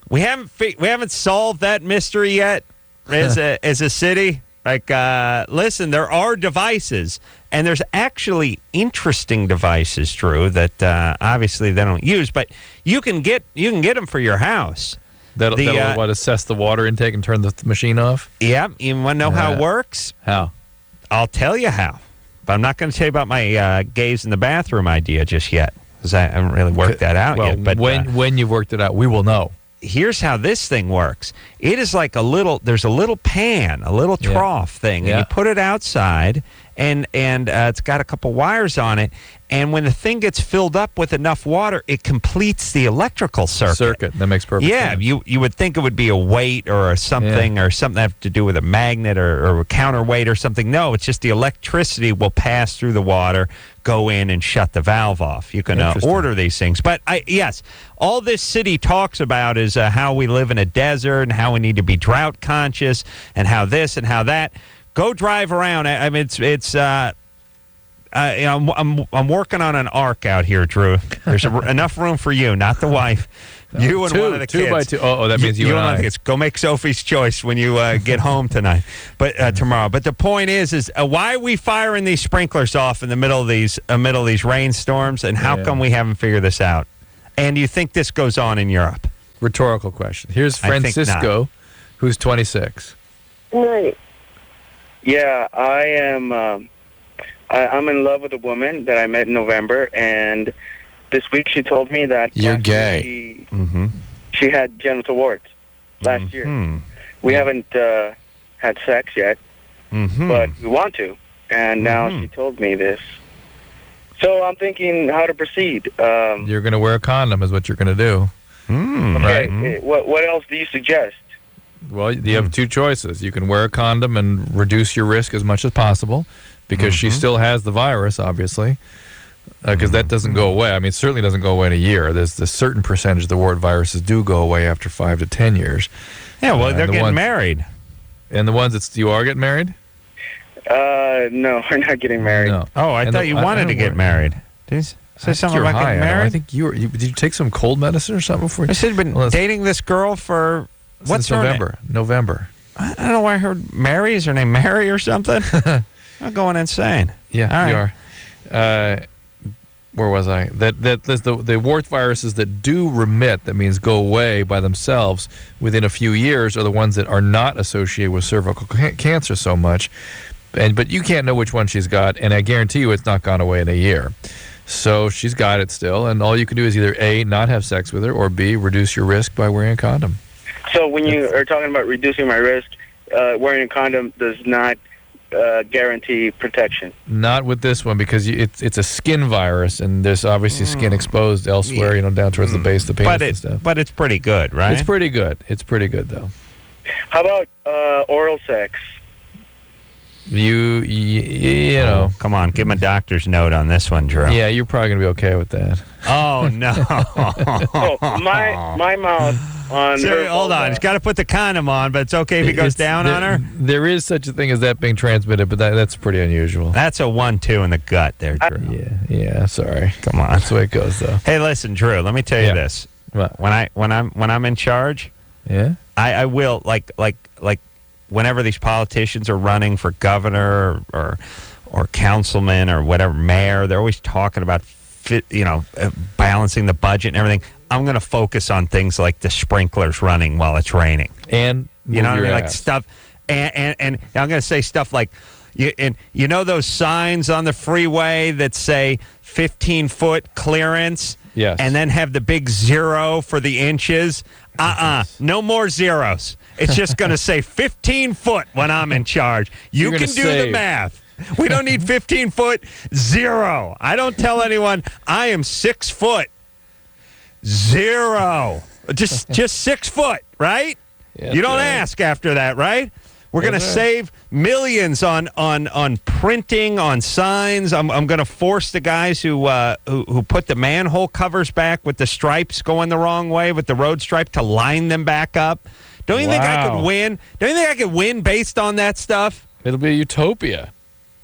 we haven't solved that mystery yet as a city. Like, listen, there are devices, and there's actually interesting devices, Drew, that obviously they don't use, but you can get them for your house. That'll assess the water intake and turn the machine off? Yeah. You want to know how it works? How? I'll tell you how. But I'm not going to tell you about my gaze in the bathroom idea just yet, because I haven't really worked that out yet. But when you've worked it out, we will know. Here's how this thing works. It is like there's a little pan, a little trough thing, and you put it outside, and it's got a couple wires on it, and when the thing gets filled up with enough water, it completes the electrical circuit. That makes perfect sense. Yeah, you would think it would be a weight or something or something that have to do with a magnet or a counterweight or something. No, it's just the electricity will pass through the water, go in and shut the valve off. You can order these things. But yes, all this city talks about is how we live in a desert and how we need to be drought conscious and how this and how that. Go drive around. I mean, I'm working on an ark out here, Drew. There's enough room for you, not the wife. You and one of the kids. 2 by 2. Oh, that means you and I. Go make Sophie's choice when you get home tonight, but tomorrow. But the point is why are we firing these sprinklers off in the middle of these rainstorms, and how come we haven't figured this out? And do you think this goes on in Europe? Rhetorical question. Here's Francisco, who's 26. Right. Yeah, I am. I'm in love with a woman that I met in November, and this week she told me that you're gay. She had genital warts last year. We haven't had sex yet, but we want to. And now she told me this. So I'm thinking how to proceed. You're going to wear a condom is what you're going to do. Okay. Right? What else do you suggest? Well, you have two choices. You can wear a condom and reduce your risk as much as possible because she still has the virus, obviously, because that doesn't go away. I mean, it certainly doesn't go away in a year. There's a certain percentage of the wart viruses do go away after 5 to 10 years. Yeah, well, they're getting married. And the ones you are getting married? No, we're not getting married. No. Oh, I thought you wanted to get married. Did you say something about getting married? I think did you take some cold medicine or something before? I said you've been dating this girl for what's her name? November. I don't know why I heard Mary. Is her name Mary or something? I'm going insane. Yeah, you are. Where was I? The wart viruses that do remit, that means go away by themselves within a few years, are the ones that are not associated with cervical cancer so much. But you can't know which one she's got, and I guarantee you it's not gone away in a year. So she's got it still, and all you can do is either A, not have sex with her, or B, reduce your risk by wearing a condom. So when you are talking about reducing my risk, wearing a condom does not guarantee protection. Not with this one, because it's a skin virus, and there's obviously skin exposed elsewhere, down towards the base of the penis and stuff. But it's pretty good, right? It's pretty good. It's pretty good, though. How about oral sex? You know. Come on, give him a doctor's note on this one, Drew. Yeah, you're probably going to be okay with that. Oh, no. My mouth on her. Hold on. He's got to put the condom on, but it's okay if he goes down on her? There is such a thing as that being transmitted, but that's pretty unusual. That's a 1-2 in the gut there, Drew. Yeah, sorry. Come on. That's the way it goes, though. Hey, listen, Drew, let me tell you this. What? When I'm in charge, I will, like whenever these politicians are running for governor or councilman or whatever, mayor, they're always talking about balancing the budget and everything. I'm going to focus on things like the sprinklers running while it's raining, and what I mean, like stuff. And I'm going to say stuff like, those signs on the freeway that say 15-foot clearance, and then have the big 0 for the inches. No more zeros. It's just going to say 15 foot when I'm in charge. You can do the math. We don't need 15 foot 0. I don't tell anyone I am 6 foot 0. Just 6 foot, right? Yeah, you don't ask after that, right? We're going to save millions on printing, on signs. I'm going to force the guys who put the manhole covers back with the stripes going the wrong way with the road stripe to line them back up. Don't you think I could win? Don't you think I could win based on that stuff? It'll be a utopia.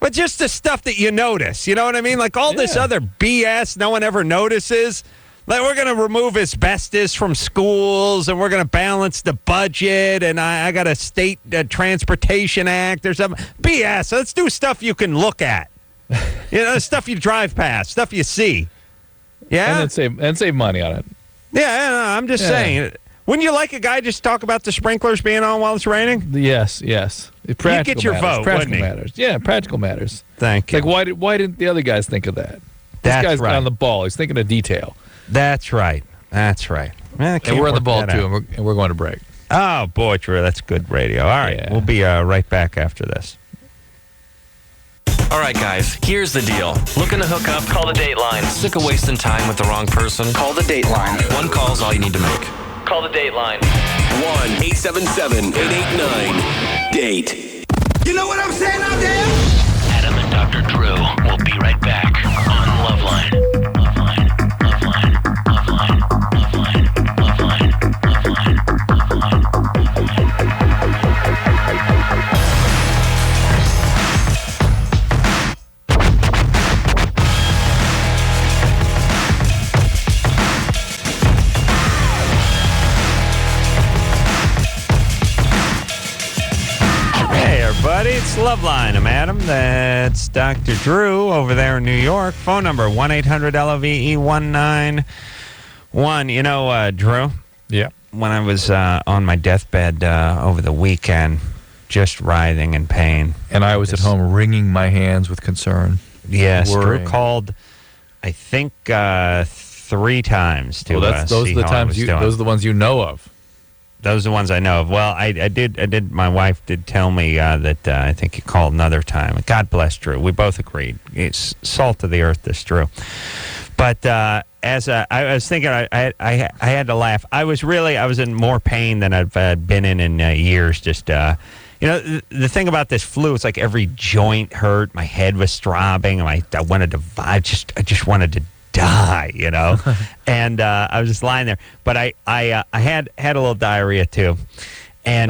But just the stuff that you notice, you know what I mean? Like all this other BS no one ever notices. Like we're going to remove asbestos from schools, and we're going to balance the budget, and I got a state transportation act. There's some BS. Let's do stuff you can look at. Stuff you drive past, stuff you see. Yeah? And save money on it. Yeah, I'm just saying. Wouldn't you like a guy just talk about the sprinklers being on while it's raining? Yes. You get your vote, practical wouldn't he? matters. Yeah, practical matters. Thank you. Like, why didn't the other guys think of that? This guy's on the ball. He's thinking of detail. That's right. Man, and we're on the ball, too, and we're going to break. Oh, boy, Drew, that's good radio. All right, we'll be right back after this. All right, guys, here's the deal. Looking to hook up? Call the Dateline. Sick of wasting time with the wrong person? Call the Dateline. One call's all you need to make. Call the Dateline. 1-877-889-DATE. You know what I'm saying out there? Adam and Dr. Drew will be right back on LoveLine. Everybody, it's LoveLine. I'm Adam. That's Dr. Drew over there in New York. Phone number 1-800-LOVE-191. You know, Drew? Yeah. When I was on my deathbed over the weekend, just writhing in pain. And I was at home wringing my hands with concern. Yes, worrying. Drew called, I think, 3 times to those are the times those are the ones you know of. Those are the ones I know of. Well, I did. My wife did tell me that I think he called another time. God bless Drew. We both agreed. It's salt of the earth, this Drew. But as I was thinking, I had to laugh. I was in more pain than I've been in years. Just the thing about this flu, it's like every joint hurt. My head was throbbing. I just wanted to die, and I was just lying there. But I had a little diarrhea too, and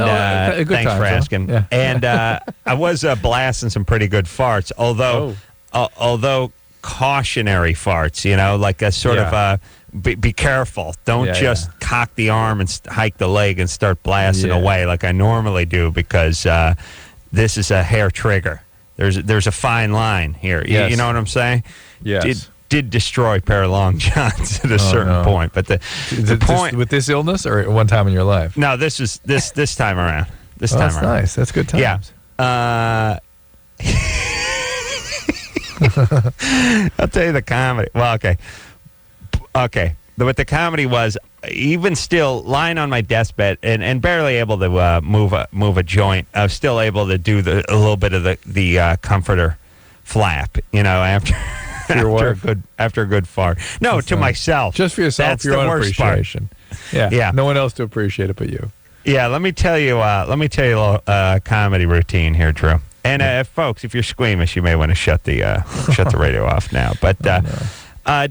thanks for asking. Yeah. And I was blasting some pretty good farts, although cautionary farts, like a sort of be careful. Don't just cock the arm and hike the leg and start blasting away like I normally do, because this is a hair trigger. There's a fine line here. Yes. You know what I'm saying? Yes. Did destroy a pair of long johns at a certain point, but the point with this illness or at one time in your life? No, this time around. This time that's around. Nice. That's good times. Yeah. I'll tell you the comedy. Well, okay. But the comedy was, even still lying on my deathbed and barely able to move a joint, I was still able to do a little bit of the comforter flap, after a good fart. No, to myself. Just for yourself, That's your the own worst appreciation. Part. Yeah. No one else to appreciate it but you. Yeah, let me tell you a little comedy routine here, Drew. And folks, if you're squeamish, you may want to shut the radio off now. But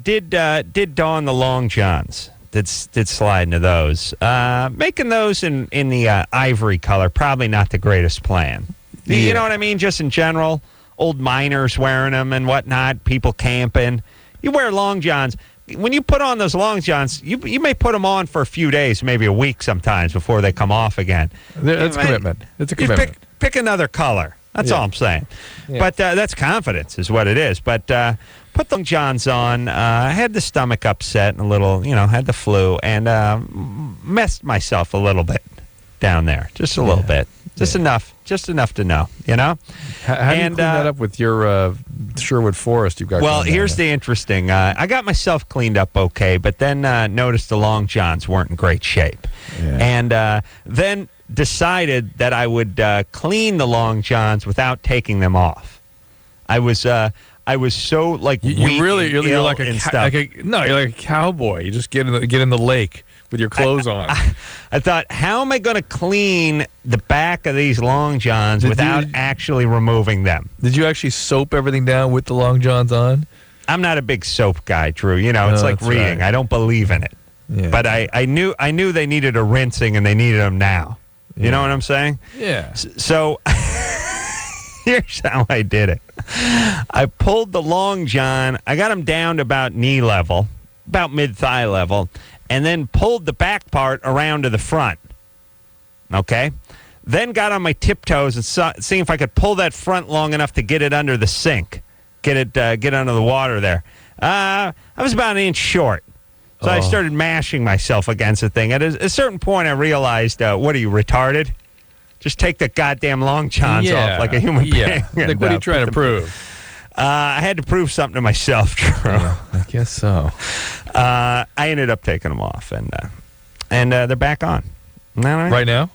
did don the long johns. Did slide into those. Making those in the ivory color, probably not the greatest plan. Yeah. You know what I mean? Just in general. Old miners wearing them and whatnot, people camping. You wear long johns. When you put on those long johns, you may put them on for a few days, maybe a week sometimes before they come off again. That's commitment. It's a commitment. Pick another color. That's all I'm saying. Yeah. But that's confidence is what it is. But put the long johns on. I had the stomach upset and a little, had the flu, and messed myself a little bit down there. Just a little bit. Just enough to know, How do you clean that up with your Sherwood Forest you've got? Well, here's the interesting. I got myself cleaned up okay, but then noticed the long johns weren't in great shape. Yeah. And then decided that I would clean the long johns without taking them off. I was so like you're like a cowboy. You just get in the lake with your clothes on. I thought, how am I going to clean the back of these long johns without actually removing them? Did you actually soap everything down with the long johns on? I'm not a big soap guy, Drew. You know, it's like reading. Right. I don't believe in it. Yeah. But I knew they needed a rinsing, and they needed them now. Yeah. You know what I'm saying? Yeah. So here's how I did it. I pulled the long john. I got them down to about knee level, about mid-thigh level, and then pulled the back part around to the front. Okay? Then got on my tiptoes and seeing if I could pull that front long enough to get it under the sink. Get under the water there. I was about an inch short. So I started mashing myself against the thing. At a certain point, I realized, what are you, retarded? Just take the goddamn long johns off like a human being. Like, what are you trying to prove? I had to prove something to myself, Drew. I guess so. I ended up taking them off, and they're back on. Right now?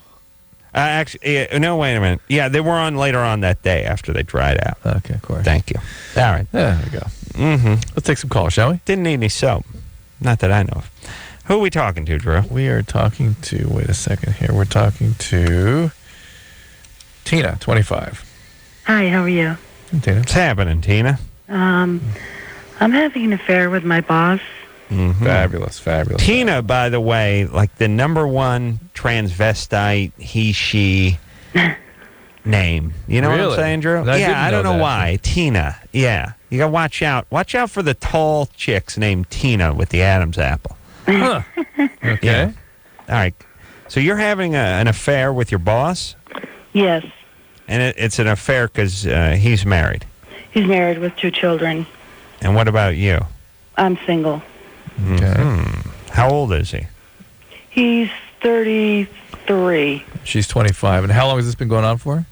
Actually, no, wait a minute. Yeah, they were on later on that day after they dried out. Okay, of course. Thank you. All right. There we go. Mm-hmm. Let's take some calls, shall we? Didn't need any soap. Not that I know of. Who are we talking to, Drew? We are talking to, wait a second here. We're talking to Tina, 25. Hi, how are you? Hey, Tina. What's happening, Tina? I'm having an affair with my boss. Mm-hmm. Fabulous. Tina, by the way, like the number one transvestite he/she name. You know what I'm saying, Drew? I don't know why. Tina. Yeah. You got to watch out. Watch out for the tall chicks named Tina with the Adam's apple. Huh. Okay. Yeah. All right. So you're having an affair with your boss? Yes. And it's an affair because he's married. He's married with 2 children. And what about you? I'm single. Okay. Mm-hmm. How old is he? He's 33. She's 25. And how long has this been going on for?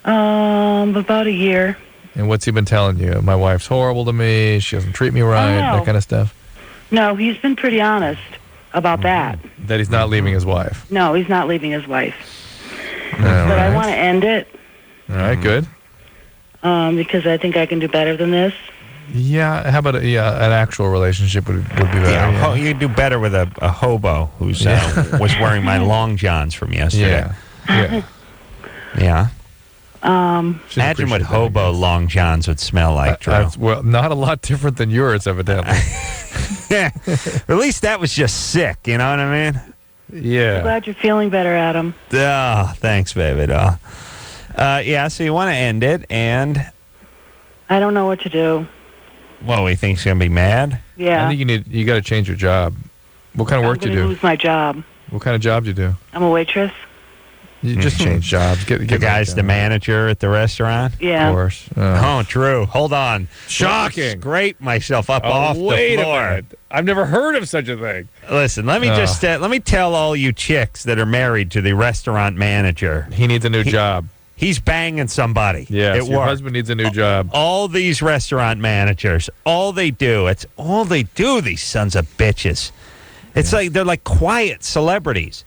About a year. And what's he been telling you? My wife's horrible to me. She doesn't treat me right. That kind of stuff. No, he's been pretty honest about that. That he's not leaving his wife. No, he's not leaving his wife. But I want to end it. All right, good. Because I think I can do better than this. Yeah, how about an actual relationship would be better. Yeah, you'd do better with a hobo who's was wearing my long johns from yesterday. Yeah. Imagine what hobo long johns would smell like, Drew. Well, not a lot different than yours, evidently. Yeah. At least that was just sick, you know what I mean? Yeah. I'm glad you're feeling better, Adam. Oh, thanks, baby. Yeah, so you want to end it, and... I don't know what to do. Well, he thinks he's going to be mad? Yeah. I think you got to change your job. What kind of work do you do? I'm going to lose my job. What kind of job do you do? I'm a waitress. You just change jobs. Get the guy's the manager at the restaurant? Yeah. Of course. Oh, Drew. Hold on. Shocking. Scrape myself up off the floor. Wait a minute. I've never heard of such a thing. Listen, let me just let me tell all you chicks that are married to the restaurant manager. He needs a new job. He's banging somebody. Yes, your husband needs a new job. All these restaurant managers, it's all they do, these sons of bitches. It's like they're like quiet celebrities.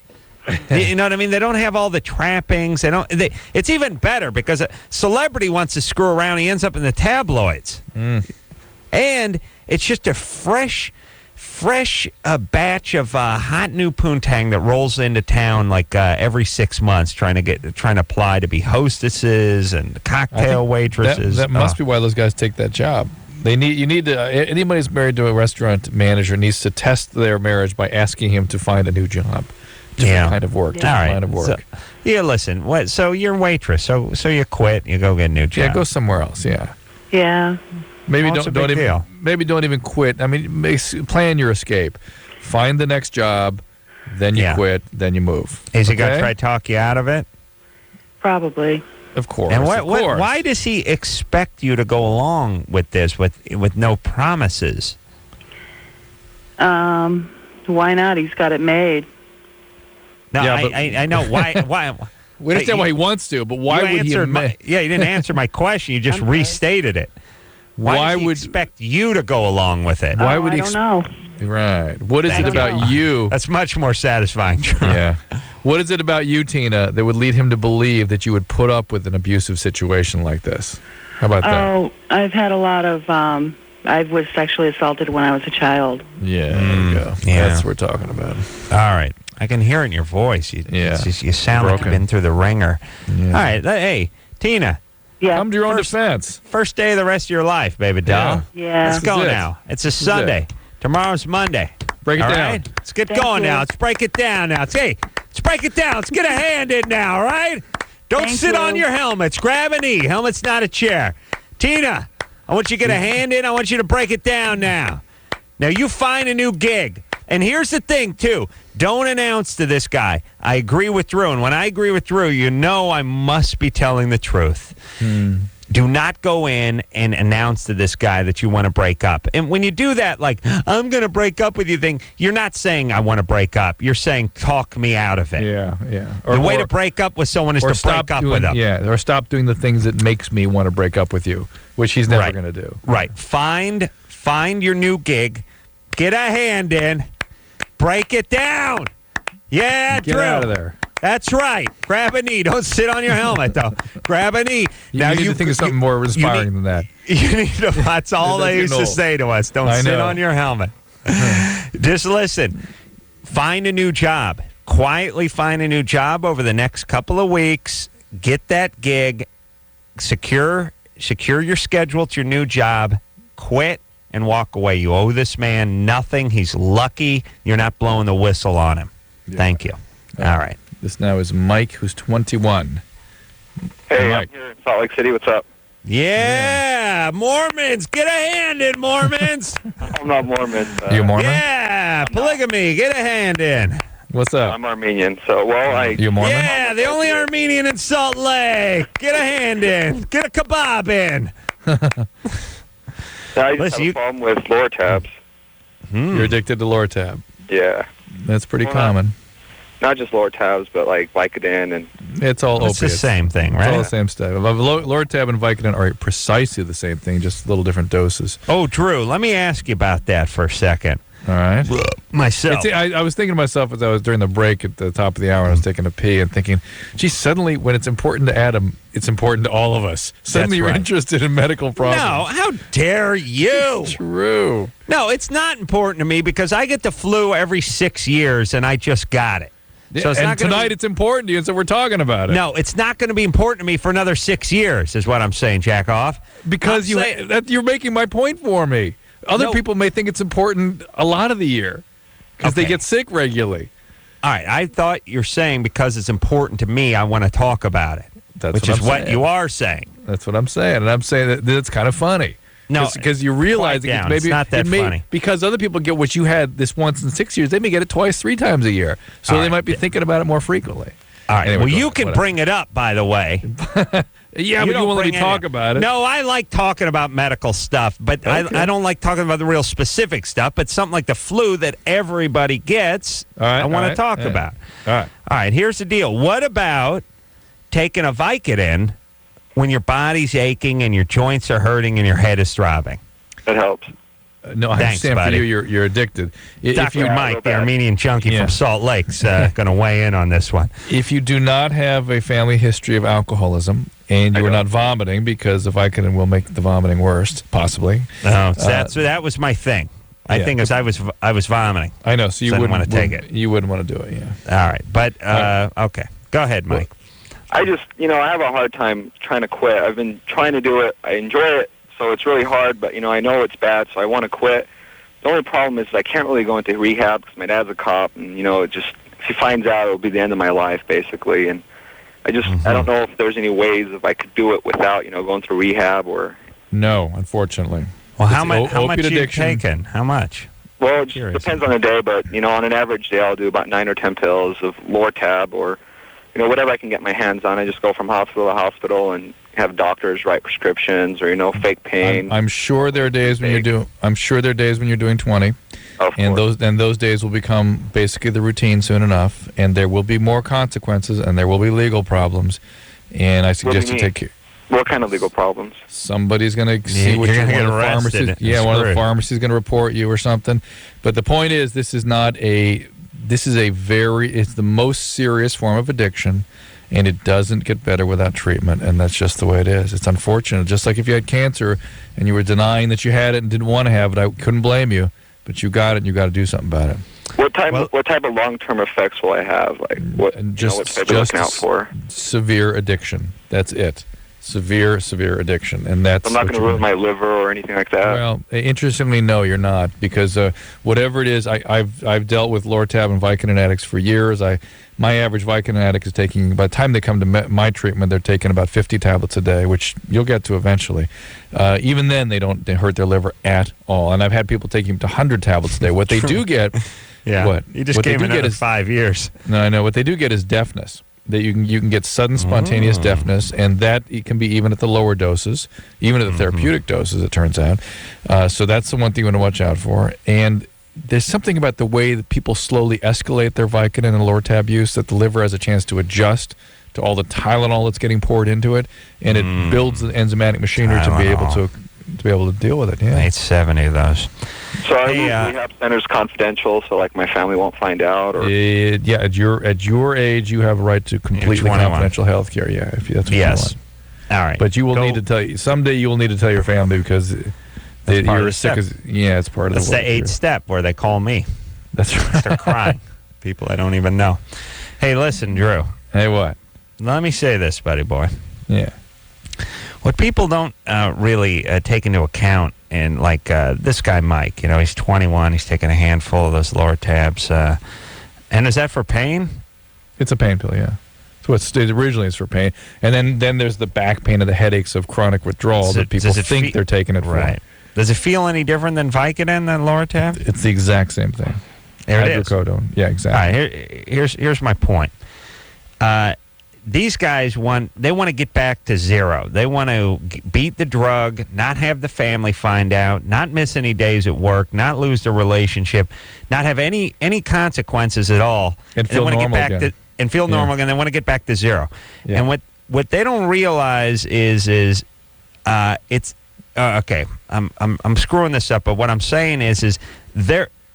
You know what I mean? They don't have all the trappings. It's even better because a celebrity wants to screw around. He ends up in the tabloids. And it's just a fresh batch of hot new poontang that rolls into town like every 6 months, trying to apply to be hostesses and cocktail waitresses. That must be why those guys take that job. Anybody who's married to a restaurant manager needs to test their marriage by asking him to find a new job. Different kind of work. Different kind of work. So, listen. So you're a waitress. So you quit. You go get a new job. Yeah, go somewhere else. Yeah. Yeah. Maybe don't even quit. I mean, plan your escape. Find the next job, then you quit, then you move. Is he going to try to talk you out of it? Probably. Of course. And why does he expect you to go along with this with no promises? Why not? He's got it made. No, I know why. We understand why he wants to, but why would he? You didn't answer my question. You just restated it. Why would he expect you to go along with it? Why would he? I don't know. Right. What is it about you? That's much more satisfying. Yeah. What is it about you, Tina, that would lead him to believe that you would put up with an abusive situation like this? How about that? Oh, I've had a lot of I was sexually assaulted when I was a child. Yeah, there you go. Yeah. That's what we're talking about. All right. I can hear it in your voice. You sound like you've been through the ringer. Yeah. All right. Hey, Tina. Yeah. Come to your own defense. First day of the rest of your life, baby doll. Yeah. Let's go now. It's a Sunday. Tomorrow's Monday. Break it all down. Right? Let's get going now. Let's break it down now. Let's break it down. Let's get a hand in now, all right? Don't sit on your helmets. Grab a knee. Helmet's not a chair. Tina, I want you to get a hand in. I want you to break it down now. Now, you find a new gig. And here's the thing, too. Don't announce to this guy, I agree with Drew. And when I agree with Drew, you know I must be telling the truth. Do not go in and announce to this guy that you want to break up. And when you do that, like, I'm going to break up with you thing, you're not saying I want to break up. You're saying talk me out of it. Yeah, yeah. The way to break up with someone is to break up with them. Yeah, or stop doing the things that makes me want to break up with you, which he's never going to do. Right. Find your new gig. Get a hand in. Break it down. Yeah, Get Drew. out of there. That's right. Grab a knee. Don't sit on your helmet, though. Grab a knee. You need to think of something more inspiring than that. You need to, that's all they used to say to us. Don't sit on your helmet. Just listen. Find a new job. Quietly find a new job over the next couple of weeks. Get that gig. Secure your schedule to your new job. Quit and walk away. You owe this man nothing. He's lucky you're not blowing the whistle on him. Yeah. Thank you. All right. This now is Mike, who's 21. Hey, Mike. I'm here in Salt Lake City. What's up? Yeah, Mormons. Get a hand in, Mormons. I'm not Mormon. You Mormon? Yeah, polygamy. Get a hand in. What's up? I'm Armenian. So, You Mormon? Yeah, the only Armenian in Salt Lake. Get a hand in. Get a kebab in. I just have a problem with Lortabs. You're addicted to Lortab. Yeah. That's pretty common. Not just Lortabs, but like Vicodin and... It's all opiates. It's the same thing, right? It's all the same stuff. Lortab and Vicodin are precisely the same thing, just little different doses. Oh, Drew, let me ask you about that for a second. All right. Myself. I was thinking to myself as I was during the break at the top of the hour, and I was taking a pee and thinking, gee, suddenly when it's important to Adam, it's important to all of us. Suddenly you're interested in medical problems. No, how dare you? True. No, it's not important to me because I get the flu every 6 years and I just got it. Yeah, So it's and not gonna tonight it's important to you, and so we're talking about it. No, it's not going to be important to me for another 6 years, is what I'm saying, jack off. Because you're making my point for me. Other people may think it's important a lot of the year because they get sick regularly. All right, I thought you're saying because it's important to me, I want to talk about it, which is what you are saying. That's what I'm saying, and I'm saying that it's kind of funny. No, because you realize quiet down. maybe It's not that funny. Because other people get what you had this once in 6 years, they may get it twice, 3 times a year. So they might be thinking about it more frequently. All right. Anyway, well, you can bring it up, by the way. Yeah, but you won't let me talk about it. No, I like talking about medical stuff, but I don't like talking about the real specific stuff. But something like the flu that everybody gets, I want to talk about. All right. Here's the deal. What about taking a Vicodin when your body's aching and your joints are hurting and your head is throbbing? That helps. No, I Thanks, understand. buddy. For you're addicted. Dr. Mike, the Armenian junkie from Salt Lake's going to weigh in on this one. If you do not have a family history of alcoholism and you are not vomiting, because the Vicodin will make the vomiting worse, possibly. No, that was my thing. I think I was vomiting. I know, so you wouldn't want to take it. You wouldn't want to do it, yeah. All right, but okay, go ahead, Mike. I just, I have a hard time trying to quit. I've been trying to do it. I enjoy it, so it's really hard, but, I know it's bad, so I want to quit. The only problem is I can't really go into rehab because my dad's a cop, and, if he finds out, it'll be the end of my life, basically, and I just, I don't know if there's any ways if I could do it without, going through rehab or... No, unfortunately. Well, how much are you taking? How much? Well, it just depends on the day, but, on an average day, I'll do about 9 or 10 pills of Lortab or, whatever I can get my hands on. I just go from hospital to hospital and have doctors write prescriptions or, fake pain. I'm sure there are days when you're doing 20. And those days will become basically the routine soon enough, and there will be more consequences, and there will be legal problems. And I suggest you take care. What kind of legal problems? Somebody's going to see what you're going to pharmacist. Yeah, one of the pharmacies is going to report you or something. But the point is, it's the most serious form of addiction, and it doesn't get better without treatment, and that's just the way it is. It's unfortunate. Just like if you had cancer and you were denying that you had it and didn't want to have it, I couldn't blame you, but you got it and you got to do something about it. What type of long-term effects will I have? Like what should I be looking out for? Severe addiction. That's it. Severe addiction, and that's. I'm not going to ruin my liver or anything like that. Well, interestingly, no, you're not, because whatever it is, I've dealt with Lortab and Vicodin addicts for years. My average Vicodin addict is taking, by the time they come to my treatment, they're taking about 50 tablets a day, which you'll get to eventually. Even then, they hurt their liver at all, and I've had people taking to 100 tablets a day. What they do get, you just what gave another 5 years. No, I know what they do get is deafness. That you can get sudden spontaneous deafness, and that it can be even at the lower doses, even at the therapeutic doses, it turns out. So that's the one thing you want to watch out for. And there's something about the way that people slowly escalate their Vicodin and Lortab use, that the liver has a chance to adjust to all the Tylenol that's getting poured into it, and it builds the enzymatic machinery to be able to deal with it. Yeah, I ate 70 of those. So are rehab centers confidential, so like my family won't find out? Or yeah, at your age, you have a right to completely confidential health care. Yeah, if that's what you want. All right, but you will need to tell someday. You will need to tell your family, because you're as sick as it's part of that's the 8th step where they call me. That's right. They're crying. People I don't even know. Hey, listen, Drew. Hey, what? Let me say this, buddy boy. Yeah. What people don't really take into account, and like this guy Mike, he's 21, he's taking a handful of those Lortabs, and is that for pain? It's a pain pill, yeah. So originally it's for pain, and then there's the back pain of the headaches of chronic withdrawal that people think they're taking it for. Right. Does it feel any different than Vicodin, than Lortab? It's the exact same thing. There it is. Hydrocodone. Yeah, exactly. All right, here's my point. These guys want to get back to zero. They want to beat the drug, not have the family find out, not miss any days at work, not lose the relationship, not have any consequences at all, and feel normal again. And feel normal again. They want to get back to zero. Yeah. And what they don't realize is it's okay. I'm screwing this up, but what I'm saying is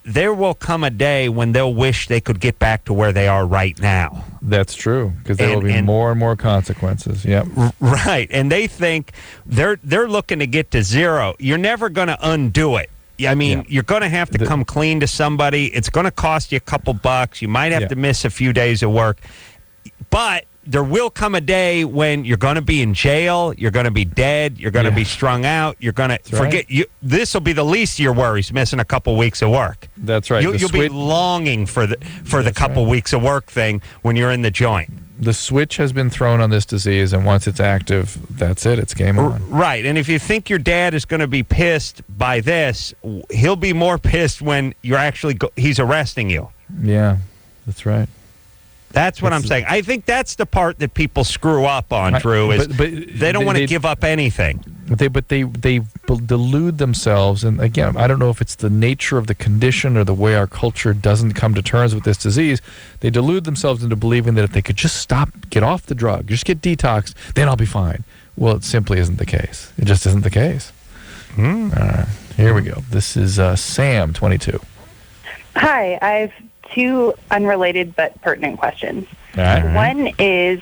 there will come a day when they'll wish they could get back to where they are right now. That's true, because there will be more and more consequences. Yep. Right, and they think they're looking to get to zero. You're never going to undo it. I mean, you're going to have to come clean to somebody. It's going to cost you a couple bucks. You might have to miss a few days of work. But there will come a day when you're going to be in jail, you're going to be dead, you're going to be strung out, you're going to forget. This will be the least of your worries, missing a couple weeks of work. That's right. You'll be longing for the couple weeks of work thing when you're in the joint. The switch has been thrown on this disease, and once it's active, that's it. It's game on. Right, and if you think your dad is going to be pissed by this, he'll be more pissed when you're actually he's arresting you. Yeah, that's right. That's what I'm saying. I think that's the part that people screw up on, Drew, is but they don't want to give up anything. But they delude themselves, and again, I don't know if it's the nature of the condition or the way our culture doesn't come to terms with this disease. They delude themselves into believing that if they could just get off the drug, just get detoxed, then I'll be fine. Well, it simply isn't the case. It just isn't the case. All right, here we go. This is Sam, 22. Hi, I've 2 unrelated but pertinent questions. All right. One is,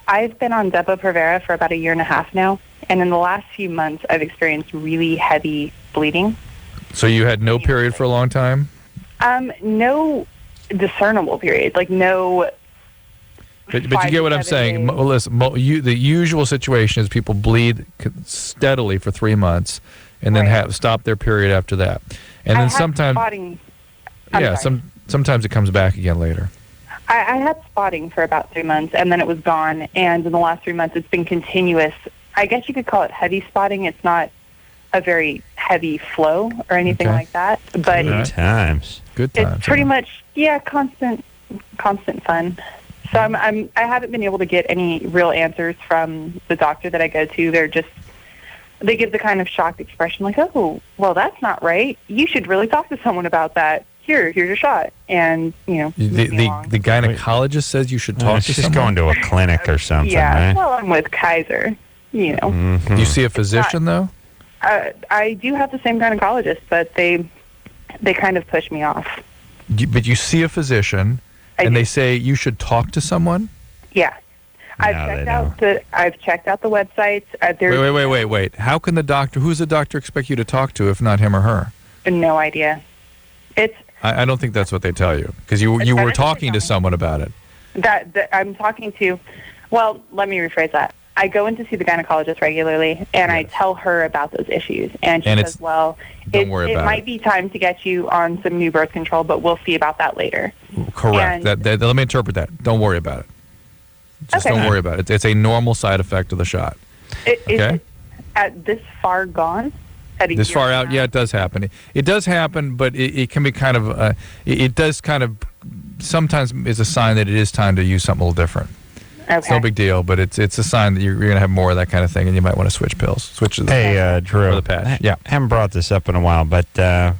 I've been on Depo-Provera for about 1.5 years now, and in the last few months, I've experienced really heavy bleeding. So you had no period for a long time? No discernible period, like no. But you get what I'm saying. Well, listen, the usual situation is people bleed steadily for 3 months, and then stop their period after that, and then sometimes. Sometimes it comes back again later. I had spotting for about 3 months, and then it was gone. And in the last 3 months, it's been continuous. I guess you could call it heavy spotting. It's not a very heavy flow or anything like that. But Good times. It's pretty much constant fun. So I haven't been able to get any real answers from the doctor that I go to. They give the kind of shocked expression, like, "Oh, well, that's not right. You should really talk to someone about that. Here's your shot." And, the gynecologist says you should talk to someone? Just going to a clinic or something, right? Well, I'm with Kaiser, Mm-hmm. You see a physician, though? I do have the same gynecologist, but they kind of push me off. But you see a physician, and they say you should talk to someone? Yeah. I've checked out the websites. Wait. How can the doctor? Who's the doctor expect you to talk to if not him or her? No idea. I don't think that's what they tell you because you were talking to someone about it. That I'm talking to. Well, let me rephrase that. I go in to see the gynecologist regularly, and I tell her about those issues, and she says, "Well, it might be time to get you on some new birth control, but we'll see about that later." Correct. Let me interpret that. Don't worry about it. Just don't worry about it. It's a normal side effect of the shot. Is at this far gone? This far out, yeah, it does happen. It does happen, but it can be kind of, it does kind of, sometimes is a sign that it is time to use something a little different. Okay. It's no big deal, but it's a sign that you're going to have more of that kind of thing, and you might want to switch pills. Switch to the Drew. Or the patch. Yeah. I haven't brought this up in a while, but a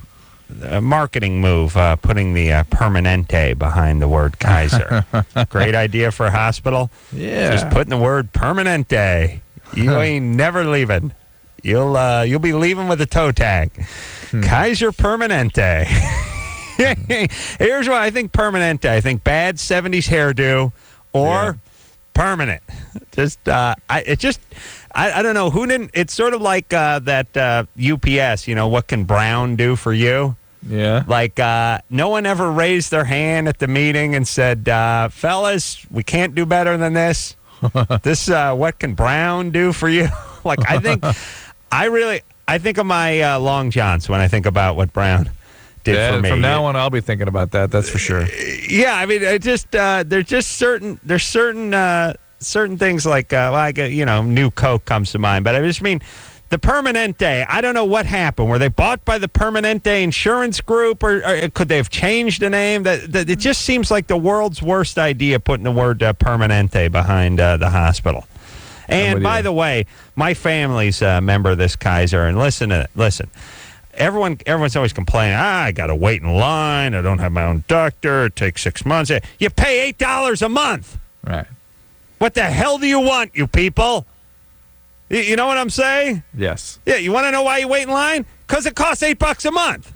marketing move, putting the Permanente behind the word Kaiser. Great idea for a hospital. Yeah. Just putting the word Permanente. You ain't never leaving. You'll be leaving with a toe tag. Kaiser Permanente. Here's what I think Permanente. I think bad 70s hairdo or permanent. I don't know who didn't. It's sort of like that UPS, what can Brown do for you? Yeah. Like no one ever raised their hand at the meeting and said, fellas, we can't do better than this. This what can Brown do for you? Like I think I think of my Long Johns when I think about what Brown did for me. From now on, I'll be thinking about that. That's for sure. Yeah, I mean, there's certain things like new Coke comes to mind, but I just mean the Permanente. I don't know what happened. Were they bought by the Permanente Insurance Group, or could they have changed the name? That it just seems like the world's worst idea putting the word Permanente behind the hospital. And by the way, my family's a member of this Kaiser, and listen. Everyone's always complaining, I got to wait in line. I don't have my own doctor. It takes 6 months. You pay $8 a month. Right. What the hell do you want, you people? You know what I'm saying? Yes. Yeah, you want to know why you wait in line? Because it costs $8 a month.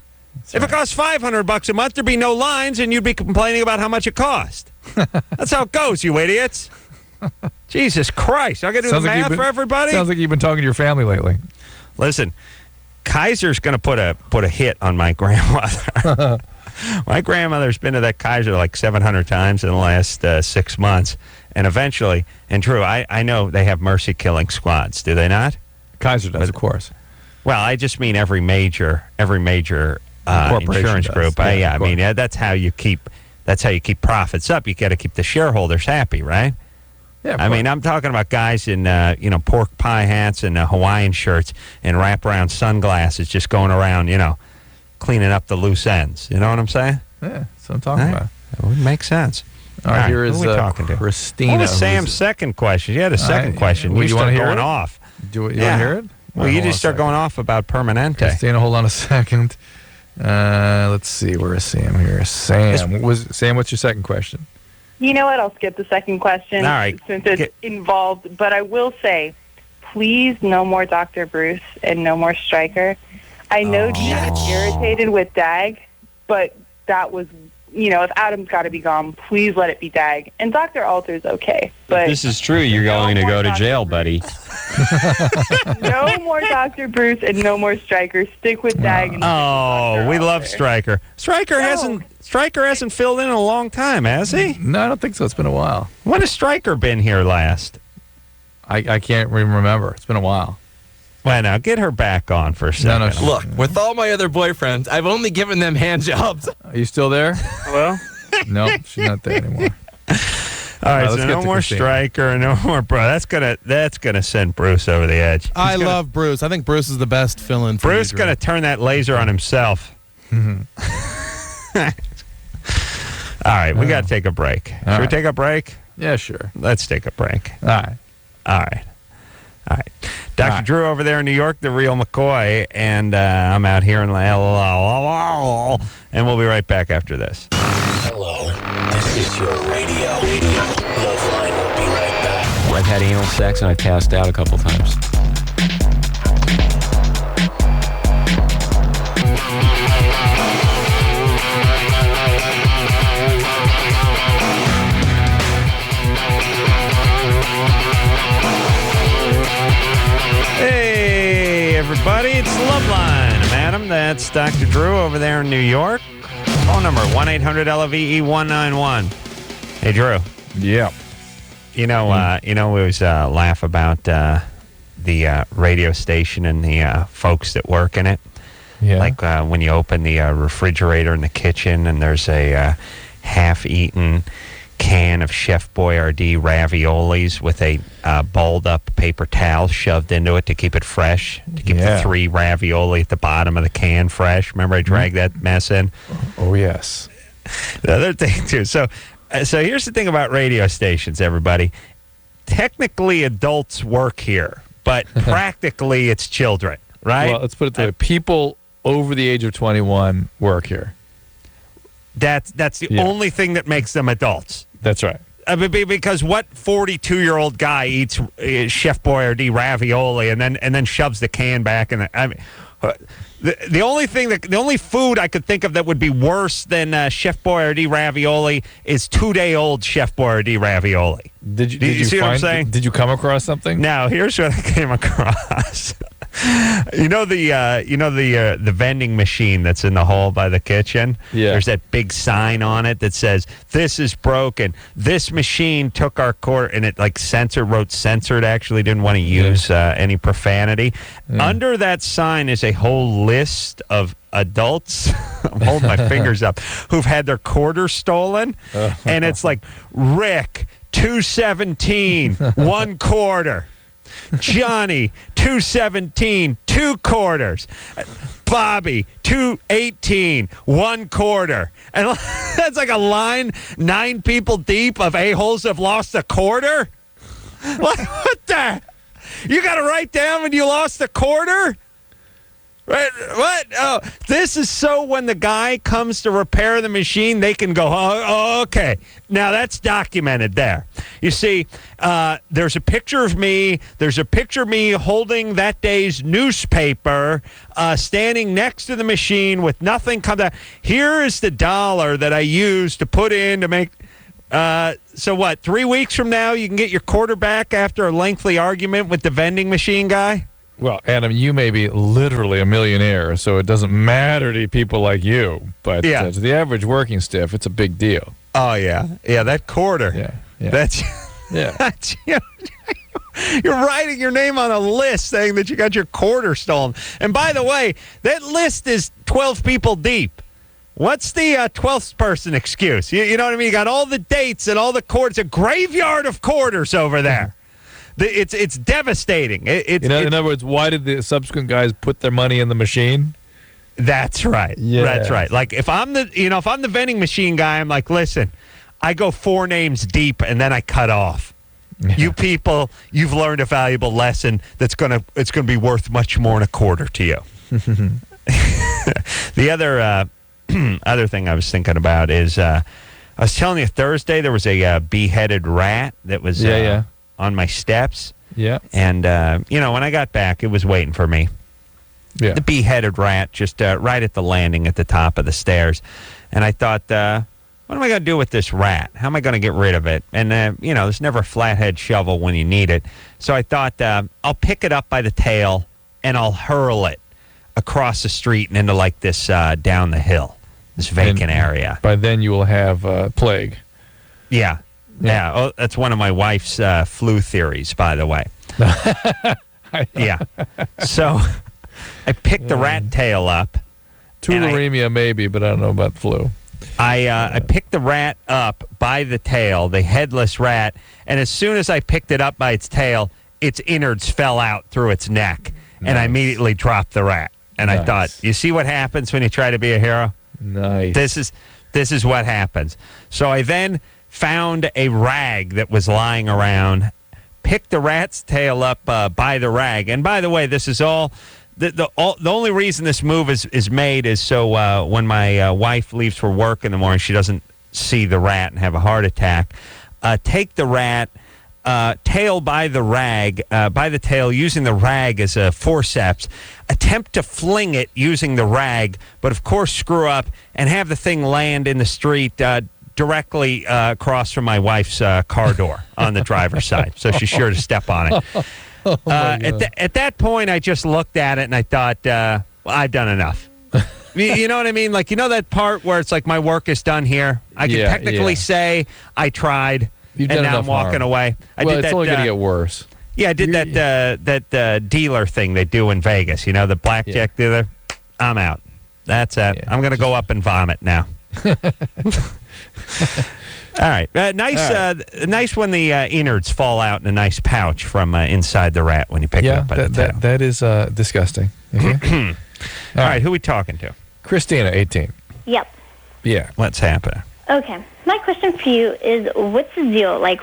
If it costs $500 a month, there'd be no lines, and you'd be complaining about how much it cost. That's how it goes, you idiots. Jesus Christ. I got to do the math for everybody? Sounds like you've been talking to your family lately. Listen, Kaiser's going to put a hit on my grandmother. My grandmother's been to that Kaiser like 700 times in the last 6 months. And eventually, and Drew, I know they have mercy killing squads, do they not? Kaiser does, of course. Well, I just mean every major insurance group. I mean, that's how you keep profits up. You got to keep the shareholders happy, right? Yeah, I mean, I'm talking about guys in pork pie hats and Hawaiian shirts and wraparound sunglasses, just going around, cleaning up the loose ends. You know what I'm saying? Yeah, that's what I'm talking about. It would make sense. All right, here is Christina. What was Sam's second question? You had a second question. You want to hear going it? off. You want to hear it? Well, you just start going off about Permanente. Christina, hold on a second. Let's see. Where is Sam here? Sam, what's your second question? You know what? I'll skip the second question All right. since it's involved. But I will say, please, no more Dr. Bruce and no more Stryker. I know Jim's irritated with Dag, but that was, if Adam's got to be gone, please let it be Dag. And Dr. Alter's okay. But if this is true, you're going to go to jail, buddy. No more Dr. Bruce and no more Stryker. Stick with Dag. And we love Stryker. Stryker hasn't filled in a long time, has he? No, I don't think so. It's been a while. When has Stryker been here last? I can't even remember. It's been a while. Well, now, get her back on for a second. Look, with all my other boyfriends, I've only given them hand jobs. Are you still there? Hello? No, she's not there anymore. All right, so no more Stryker, no more Bruce. That's gonna send Bruce over the edge. I love Bruce. I think Bruce is the best fill-in for Bruce gonna turn that laser on himself. All right, we got to take a break. Should we take a break? Yeah, sure. Let's take a break. All right. Dr. Drew over there in New York, the real McCoy, and I'm out here in and we'll be right back after this. Hello, this is your radio. LoveLine will be right back. I've had anal sex and I passed out a couple times. everybody. It's LoveLine. I'm Adam. That's Dr. Drew over there in New York. Phone number 1-800-LOVE-191. Hey, Drew. Yeah. We always laugh about the radio station and the folks that work in it. Yeah. Like when you open the refrigerator in the kitchen and there's a half-eaten can of Chef Boyardee raviolis with a balled-up paper towel shoved into it to keep it fresh, to keep the 3 ravioli at the bottom of the can fresh. Remember I dragged that mess in? Oh, yes. The other thing, too. So here's the thing about radio stations, everybody. Technically, adults work here, but practically it's children, right? Well, let's put it this way. People over the age of 21 work here. That's the only thing that makes them adults. That's right. Because what 42-year-old guy eats Chef Boyardee ravioli and then shoves the can back? And the only food I could think of that would be worse than Chef Boyardee ravioli is 2-day-old Chef Boyardee ravioli. Did you see what I'm saying? Did you come across something? No. Here's what I came across. The vending machine that's in the hall by the kitchen? Yeah. There's that big sign on it that says, "This is broken. This machine took our quarter," and it wrote censored, actually didn't want to use any profanity. Under that sign is a whole list of adults, I'm holding my fingers up, who've had their quarter stolen. And it's like, Rick, 217, 1 quarter. Johnny, 217, 2 quarters. Bobby, 218, 1 quarter. And that's like a line 9 people deep of a-holes have lost a quarter? What the? You got to write down when you lost a quarter? Right? What? Oh, this is so when the guy comes to repair the machine, they can go, oh, okay. Now that's documented there. You see, there's a picture of me. There's a picture of me holding that day's newspaper, standing next to the machine with nothing come down. Here is the dollar that I used to put in to make. So what? 3 weeks from now, you can get your quarter back after a lengthy argument with the vending machine guy? Well, Adam, you may be literally a millionaire, so it doesn't matter to people like you. But to the average working stiff, it's a big deal. Oh, yeah. Yeah, that quarter. Yeah. That's... Yeah. You're writing your name on a list saying that you got your quarter stolen. And by the way, that list is 12 people deep. What's the 12th person excuse? You know what I mean? You got all the dates and all the quarters. A graveyard of quarters over there. It's devastating. In other words, why did the subsequent guys put their money in the machine? That's right. Yeah. That's right. Like if I'm the vending machine guy, I'm like, listen, I go 4 names deep and then I cut off. Yeah. You people, you've learned a valuable lesson it's gonna be worth much more than a quarter to you. The other thing I was thinking about is I was telling you Thursday there was a beheaded rat that was on my steps. Yeah. And, when I got back, it was waiting for me. Yeah. The beheaded rat just right at the landing at the top of the stairs. And I thought, what am I going to do with this rat? How am I going to get rid of it? And, there's never a flathead shovel when you need it. So I thought, I'll pick it up by the tail and I'll hurl it across the street and into like this down the hill, this vacant area. By then you will have plague. Yeah. Yeah. Oh, that's one of my wife's flu theories, by the way. Yeah. So I picked the rat tail up. Tularemia maybe, but I don't know about flu. I picked the rat up by the tail, the headless rat, and as soon as I picked it up by its tail, its innards fell out through its neck, and I immediately dropped the rat. And I thought, you see what happens when you try to be a hero? Nice. This is what happens. So I then found a rag that was lying around, picked the rat's tail up by the rag. And by the way, this is all the only reason this move is made is so when my wife leaves for work in the morning, she doesn't see the rat and have a heart attack. Take the rat, tail by the rag, by the tail, using the rag as a forceps, attempt to fling it using the rag, but of course screw up and have the thing land in the street directly across from my wife's car door on the driver's side. So she's sure to step on it. At that point, I just looked at it and I thought, well, I've done enough. You know what I mean? Like, you know that part where it's like my work is done here? I can technically say I tried, and now I'm walking away. It's only going to get worse. Yeah, I did that dealer thing they do in Vegas. You know, the blackjack dealer? I'm out. That's it. I'm going to go up and vomit now. All right. Nice when the innards fall out in a nice pouch from inside the rat when you pick it up by the tail. That is disgusting. Okay. All right, who are we talking to? Christina, 18. Yep. Yeah. What's happening? Okay. My question for you is, what's the deal? Like,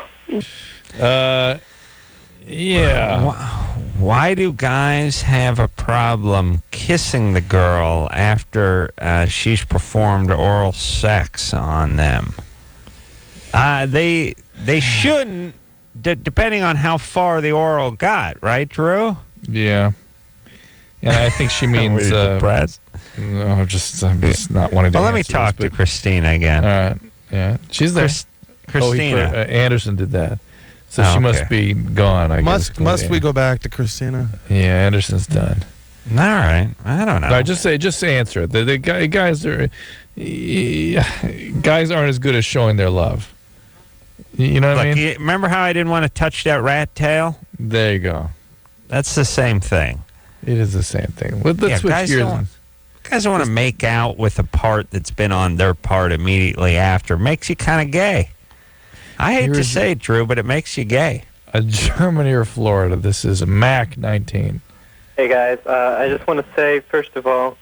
why do guys have a problem kissing the girl after she's performed oral sex on them? They shouldn't, depending on how far the oral got, right, Drew? Yeah. And I think she means depressed. No, I'm just not wanting to. Well, let me talk to Christina again. All right. Yeah, she's there. Christina Anderson did that, so she must be gone. I guess. Must we go back to Christina? Yeah, Anderson's done. All right. I don't know. No, just answer it. The guys aren't as good as showing their love. You know what I mean? Remember how I didn't want to touch that rat tail? There you go. That's the same thing. It is the same thing. Let's switch gears. Guys don't want to make out with a part that's been on their part immediately after. Makes you kind of gay. I hate to say it, Drew, but it makes you gay. Germany or Florida? This is Mac 19. Hey, guys. I just want to say, first of all,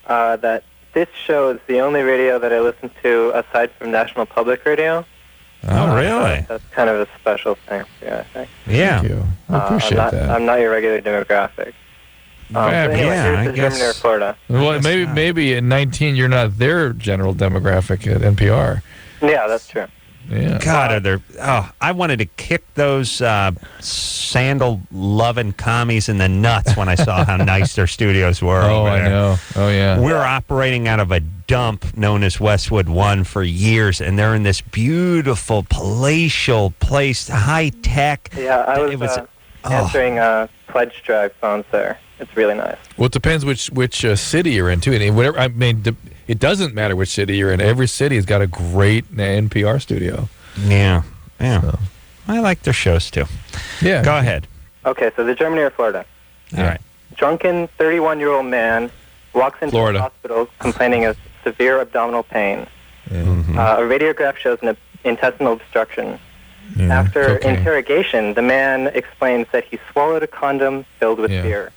that this show is the only radio that I listen to aside from National Public Radio. Oh, really? That's kind of a special thing for you, I think. Yeah. Thank you. I appreciate that. I'm not your regular demographic. I guess. Germany or Florida. Well, maybe at 19 you're not their general demographic at NPR. Yeah, that's true. Yeah. God, are there? Oh, I wanted to kick those sandal-loving commies in the nuts when I saw how nice their studios were. Oh, over I there. know. Oh, yeah. We're operating out of a dump known as Westwood One for years, and they're in this beautiful palatial place, high tech. Yeah, I was answering pledge drive phones there. It's really nice. Well, it depends which city you're in, too. And whatever, I mean, it doesn't matter which city you're in. Every city has got a great NPR studio. Yeah. So. I like their shows, too. Yeah. Go ahead. Okay, so the Germany or Florida? All right. Drunken 31-year-old man walks into a hospital complaining of severe abdominal pain. Mm-hmm. A radiograph shows an intestinal obstruction. Yeah, After interrogation, the man explains that he swallowed a condom filled with beer.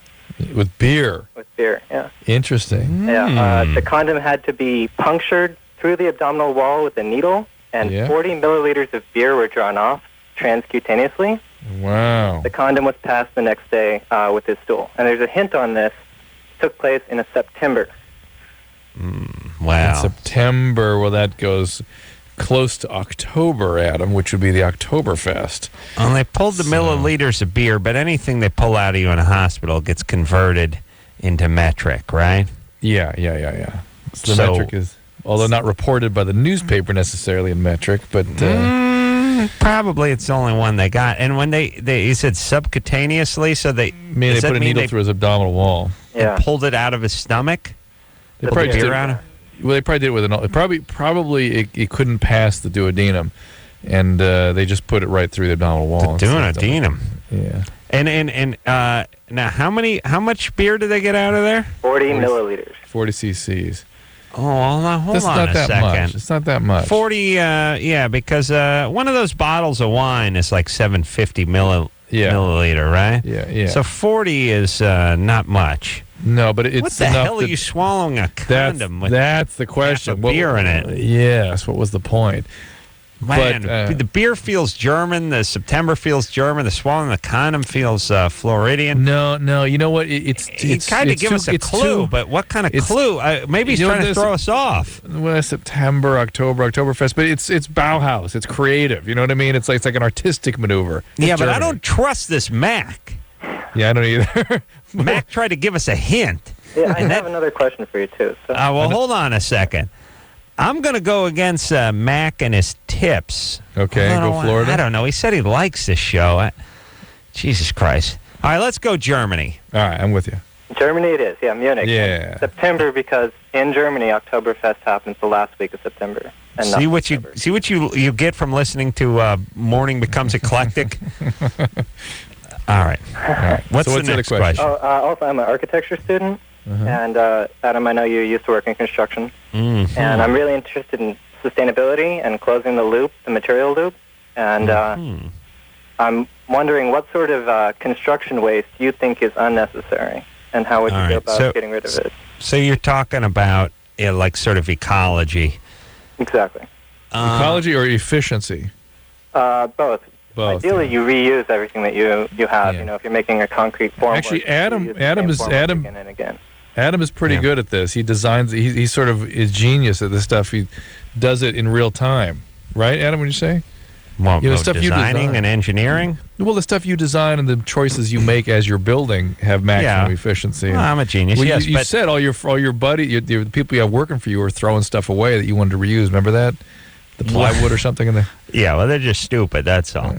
With beer? With beer, yeah. Interesting. Yeah, the condom had to be punctured through the abdominal wall with a needle, and 40 milliliters of beer were drawn off transcutaneously. Wow. The condom was passed the next day with his stool. And there's a hint on this. It took place in September. Wow. In September, well, that goes close to October, Adam, which would be the Oktoberfest. Well, they pulled the milliliters of beer, but anything they pull out of you in a hospital gets converted into metric, right? Yeah. So the metric is, although not reported by the newspaper necessarily in metric, but... probably it's the only one they got. And when they you said subcutaneously, so they... They put a needle through his abdominal wall. Yeah. Pulled it out of his stomach? They probably did it with an... Probably it couldn't pass the duodenum, and they just put it right through the abdominal wall. The duodenum. Yeah. And now how much beer did they get out of there? 40 milliliters. 40 cc's. Oh, hold That's on not a that second. much. It's not that much. 40, because one of those bottles of wine is like 750 milliliter, right? Yeah. So 40 is not much. No, but it's what the hell are you swallowing a condom with? That's the question. Beer in it. Yes. What was the point? Man, but, the beer feels German. The September feels German. The swallowing the condom feels Floridian. No. You know what? He tried to give us a clue, but what kind of clue? Maybe he's trying to throw us off. Well, September, Oktoberfest, but it's Bauhaus. It's creative. You know what I mean? It's like an artistic maneuver. Yeah, but I don't trust this Mac. Yeah, I don't either. Mac tried to give us a hint. Yeah, I have another question for you, too. So. Well, hold on a second. I'm going to go against Mac and his tips. Okay, go Florida. I don't know. He said he likes this show. Jesus Christ. All right, let's go Germany. All right, I'm with you. Germany it is, yeah, Munich. Yeah. September, because in Germany, Oktoberfest happens the last week of September. And See what you get from listening to Morning Becomes Eclectic. All right. What's the next question? Also, I'm an architecture student, and Adam, I know you used to work in construction, Mm-hmm. and I'm really interested in sustainability and closing the loop, the material loop, and I'm wondering what sort of construction waste you think is unnecessary, and how would you go about getting rid of it? So you're talking about like sort of ecology. Exactly. Ecology or efficiency? Both. Ideally, you reuse everything that you have. You know, if you're making a concrete formwork. Actually, Adam again and again. Adam is pretty good at this. He designs. He sort of is genius at this stuff. He does it in real time, right, Adam? Would you say? Well, the stuff designing you design. and engineering. Well, the stuff you design and the choices you make as you're building have maximum efficiency. Well, I'm a genius. Well, yes, you said all your the people you have working for you are throwing stuff away that you wanted to reuse. Remember that? The plywood or something in there. Yeah, well, they're just stupid. That's all.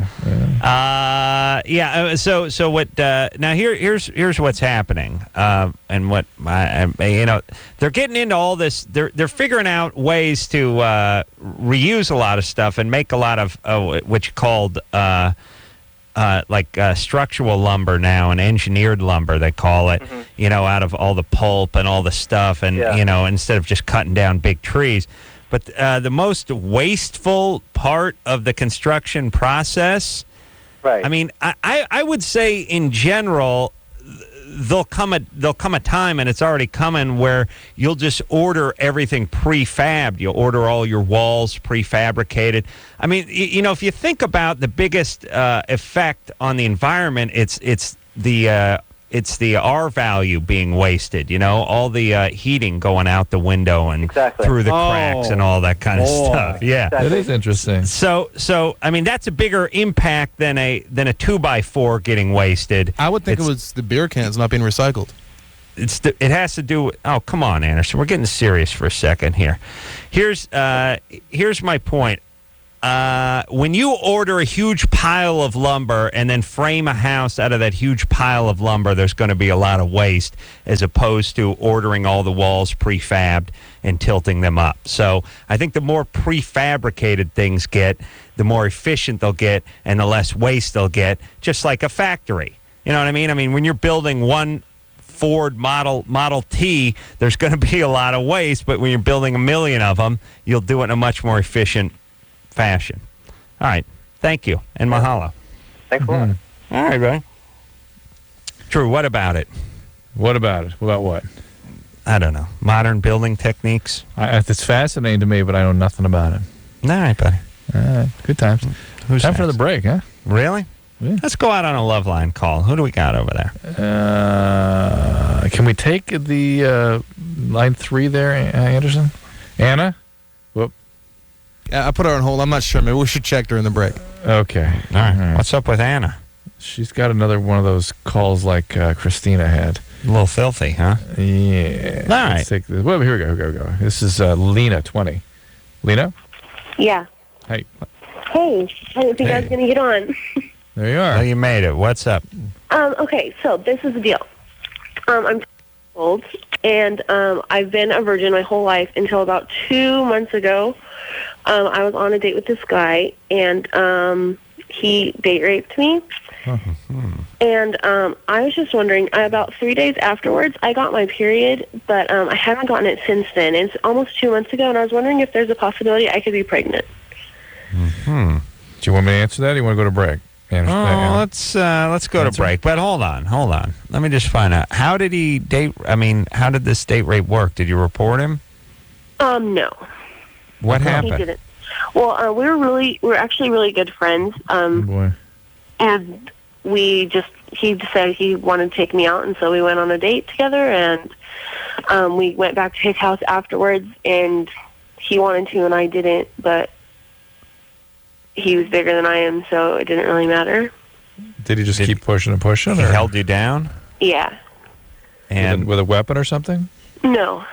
So what? Now here's what's happening, and what they're getting into all this. They're figuring out ways to reuse a lot of stuff and make a lot of what you called structural lumber now, and engineered lumber they call it. Out of all the pulp and all the stuff, and instead of just cutting down big trees. But the most wasteful part of the construction process, right? I mean, I would say in general, there'll come a time, and it's already coming, where you'll just order everything prefabbed. You'll order all your walls prefabricated. I mean, if you think about the biggest effect on the environment, it's the R value being wasted, all the heating going out the window and through the cracks and all that kind of stuff. Yeah. That is interesting. So I mean, that's a bigger impact than a 2x4 getting wasted. I would think it was the beer cans not being recycled. It has to do with, oh, come on, Anderson. We're getting serious for a second here. Here's my point. When you order a huge pile of lumber and then frame a house out of that huge pile of lumber, there's going to be a lot of waste, as opposed to ordering all the walls prefabbed and tilting them up. So I think the more prefabricated things get, the more efficient they'll get and the less waste they'll get, just like a factory. You know what I mean? I mean, when you're building one Ford Model T, there's going to be a lot of waste, but when you're building a million of them, you'll do it in a much more efficient fashion. All right. Thank you. And mahalo. Thanks a lot. All right, buddy. Drew, what about it? What about it? About what? I don't know. Modern building techniques? It's fascinating to me, but I know nothing about it. All right, buddy. All right. Good times. Who's Time next? for the break, huh? Really? Yeah. Let's go out on a LoveLine call. Who do we got over there? Can we take the line 3 there, Anderson? Anna? Whoop. I put her on hold. I'm not sure. Maybe we should check during the break. Okay. All right. What's up with Anna? She's got another one of those calls like Christina had. A little filthy, huh? Yeah. All right. Let's take this. Well, here we go. This is Lena, 20. Lena? Yeah. Hey. Hey, I didn't think I was going to get on. There you are. Oh, you made it. What's up? Okay, so this is the deal. I'm old, and I've been a virgin my whole life until about 2 months ago. I was on a date with this guy, and he date raped me. And I was just wondering, about 3 days afterwards, I got my period, but I haven't gotten it since then. It's almost 2 months ago, and I was wondering if there's a possibility I could be pregnant. Do you want me to answer that, or do you want to go to break? Let's go to break. But hold on. Let me just find out. How did he date? I mean, how did this date rape work? Did you report him? No. What happened? He didn't. Well, we're actually really good friends. Boy. And he said he wanted to take me out, and so we went on a date together, and we went back to his house afterwards, and he wanted to, and I didn't, but he was bigger than I am, so it didn't really matter. Did he just keep pushing and pushing? He or? held you down? Yeah. And with a weapon or something? No.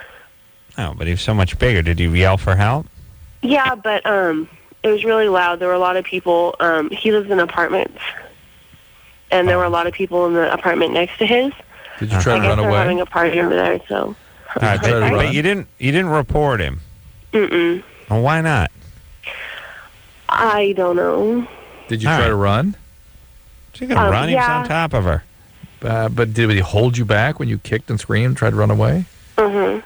Oh, but he was so much bigger. Did you yell for help? Yeah, but it was really loud. There were a lot of people. He lives in apartments. and there were a lot of people in the apartment next to his. Did you try to run they're away? having a party over there, so. All right, but you didn't report him. Mm-mm. Well, why not? I don't know. Did you try to run? She could run. He was on top of her. But did he hold you back when you kicked and screamed, tried to run away? Mm-hmm.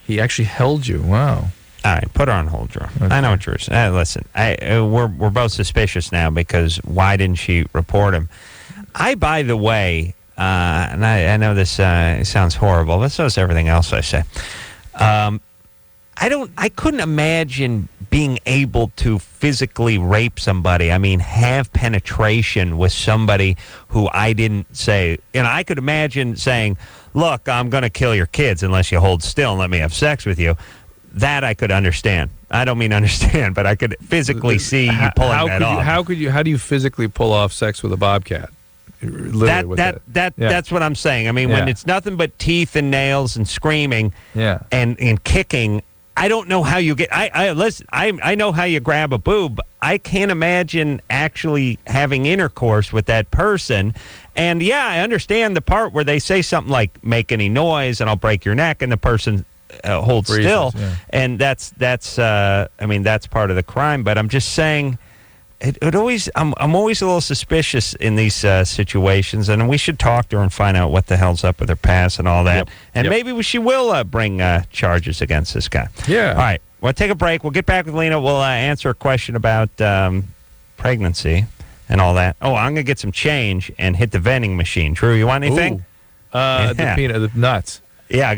He actually held you. Wow. All right, put her on hold, Drew. Okay. I know what you're saying. Listen, we're both suspicious now because why didn't she report him? By the way, and I know this sounds horrible, but so is everything else I say. I couldn't imagine being able to physically rape somebody. I mean, have penetration with somebody who I didn't say. I could imagine saying, look, I'm going to kill your kids unless you hold still and let me have sex with you. That I could understand. I don't mean understand, but I could physically see you pulling that off. How do you physically pull off sex with a bobcat? That's what I'm saying. I mean, when it's nothing but teeth and nails and screaming and kicking, I don't know how you get. I know how you grab a boob. I can't imagine actually having intercourse with that person. And I understand the part where they say something like "make any noise and I'll break your neck," and the person holds still, and that's part of the crime. But I'm just saying. It always. I'm always a little suspicious in these situations, and we should talk to her and find out what the hell's up with her past and all that. And maybe she will bring charges against this guy. Yeah. All right. We'll take a break. We'll get back with Lena. We'll answer a question about pregnancy and all that. Oh, I'm gonna get some change and hit the vending machine. Drew, you want anything? The nuts. Yeah, I'm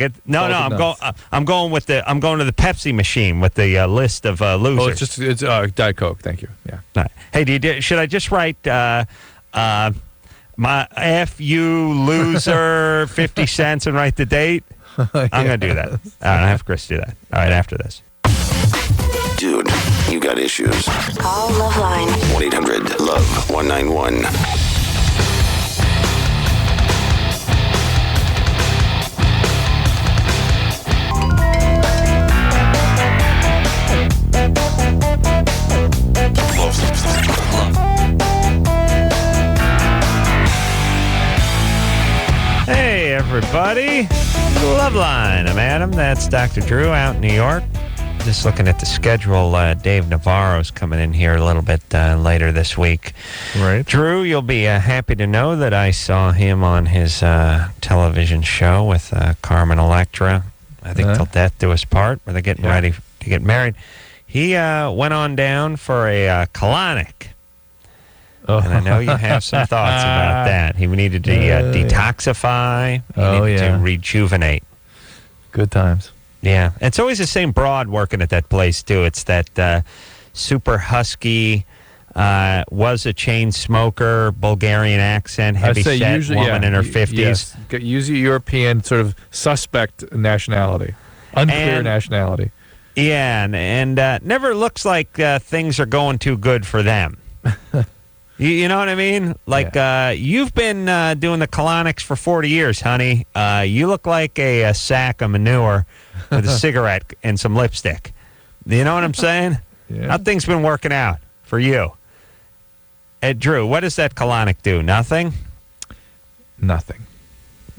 going to the Pepsi machine with the list of losers. Oh, it's Diet Coke. Thank you. Yeah. Right. Hey, should I just write my F you loser 50 cents and write the date? I'm going to do that. All right, I have Chris do that. All right, after this. Dude, you got issues. Call LoveLine. 1-800-LOVE-191. Hey, everybody. LoveLine. I'm Adam. That's Dr. Drew out in New York. Just looking at the schedule. Dave Navarro's coming in here a little bit later this week. Right. Drew, you'll be happy to know that I saw him on his television show with Carmen Electra. I think Till Death Do Us Part, where they're getting ready to get married. He went on down for a colonic. And I know you have some thoughts about that. He needed to detoxify. He needed to rejuvenate. Good times. Yeah. It's always the same broad working at that place, too. It's that super husky, was a chain smoker, Bulgarian accent, heavy-set woman in her 50s. Yes. Usually European sort of suspect nationality. Unclear nationality. Yeah, and never looks like things are going too good for them. You know what I mean? Like, you've been doing the colonics for 40 years, honey. You look like a sack of manure with a cigarette and some lipstick. You know what I'm saying? How things been working out for you? Drew, what does that colonic do? Nothing? Nothing.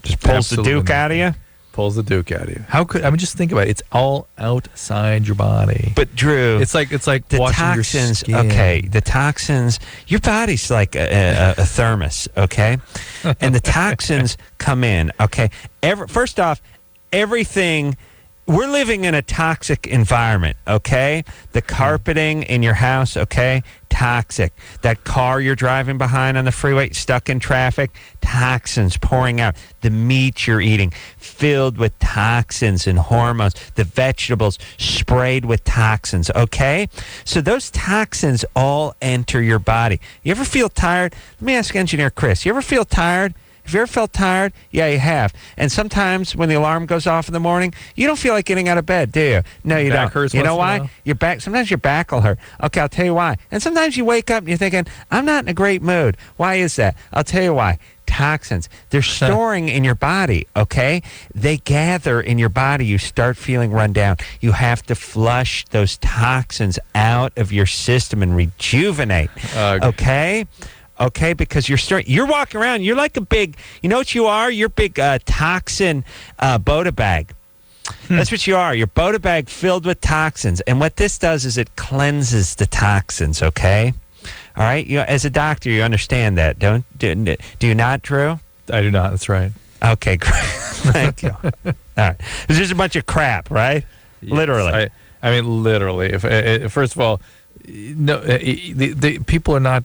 Just pulls the Duke out of you? Pulls the Duke out of you. Just think about it. It's all outside your body. But Drew, it's like the washing toxins. Your skin. Okay, the toxins. Your body's like a thermos. Okay, and the toxins come in. Okay, first off, everything. We're living in a toxic environment, okay? The carpeting in your house, okay? Toxic. That car you're driving behind on the freeway, stuck in traffic, toxins pouring out. The meat you're eating, filled with toxins and hormones. The vegetables sprayed with toxins, okay? So those toxins all enter your body. You ever feel tired? Let me ask Engineer Chris. You ever feel tired? Have you ever felt tired? Yeah, you have. And sometimes when the alarm goes off in the morning, you don't feel like getting out of bed, do you? No, you don't. Hurts you know why? Your back. Sometimes your back will hurt. Okay, I'll tell you why. And sometimes you wake up and you're thinking, I'm not in a great mood. Why is that? I'll tell you why. Toxins. They're storing in your body, okay? They gather in your body. You start feeling run down. You have to flush those toxins out of your system and rejuvenate, okay? okay? Because you're walking around. You're like a big, you know what you are? You're a big toxin Bota bag. That's what you are. You're Bota bag filled with toxins. And what this does is it cleanses the toxins, okay? All right? As a doctor, you understand that, do you not, Drew? I do not. That's right. Okay, great. Thank you. All right. It's just a bunch of crap, right? Yes, Literally. I mean, literally. If first of all, no, the people are not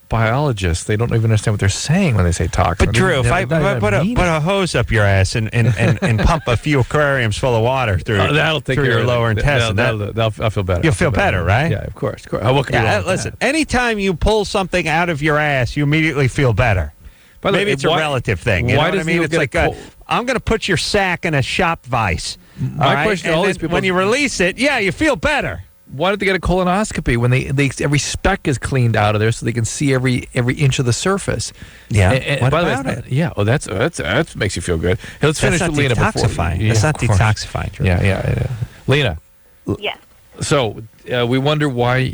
biologists. They don't even understand what they're saying when they say toxin. But Drew, if I put a hose up your ass and pump a few aquariums full of water through your lower intestine, I'll feel better. You'll feel better, right? Yeah, of course. What can you do? Listen, anytime you pull something out of your ass, you immediately feel better. Maybe it's a relative thing. You know what I mean? It's like I'm going to put your sack in a shop vice. My question to all these people: when you release it, you feel better. Why don't they get a colonoscopy when they every speck is cleaned out of there so they can see every inch of the surface? Yeah. And what by the about way, it? Yeah. Well, that makes you feel good. Hey, let's finish with Lena before. That's not detoxifying. Drew. Yeah. Lena. Yes. So we wonder why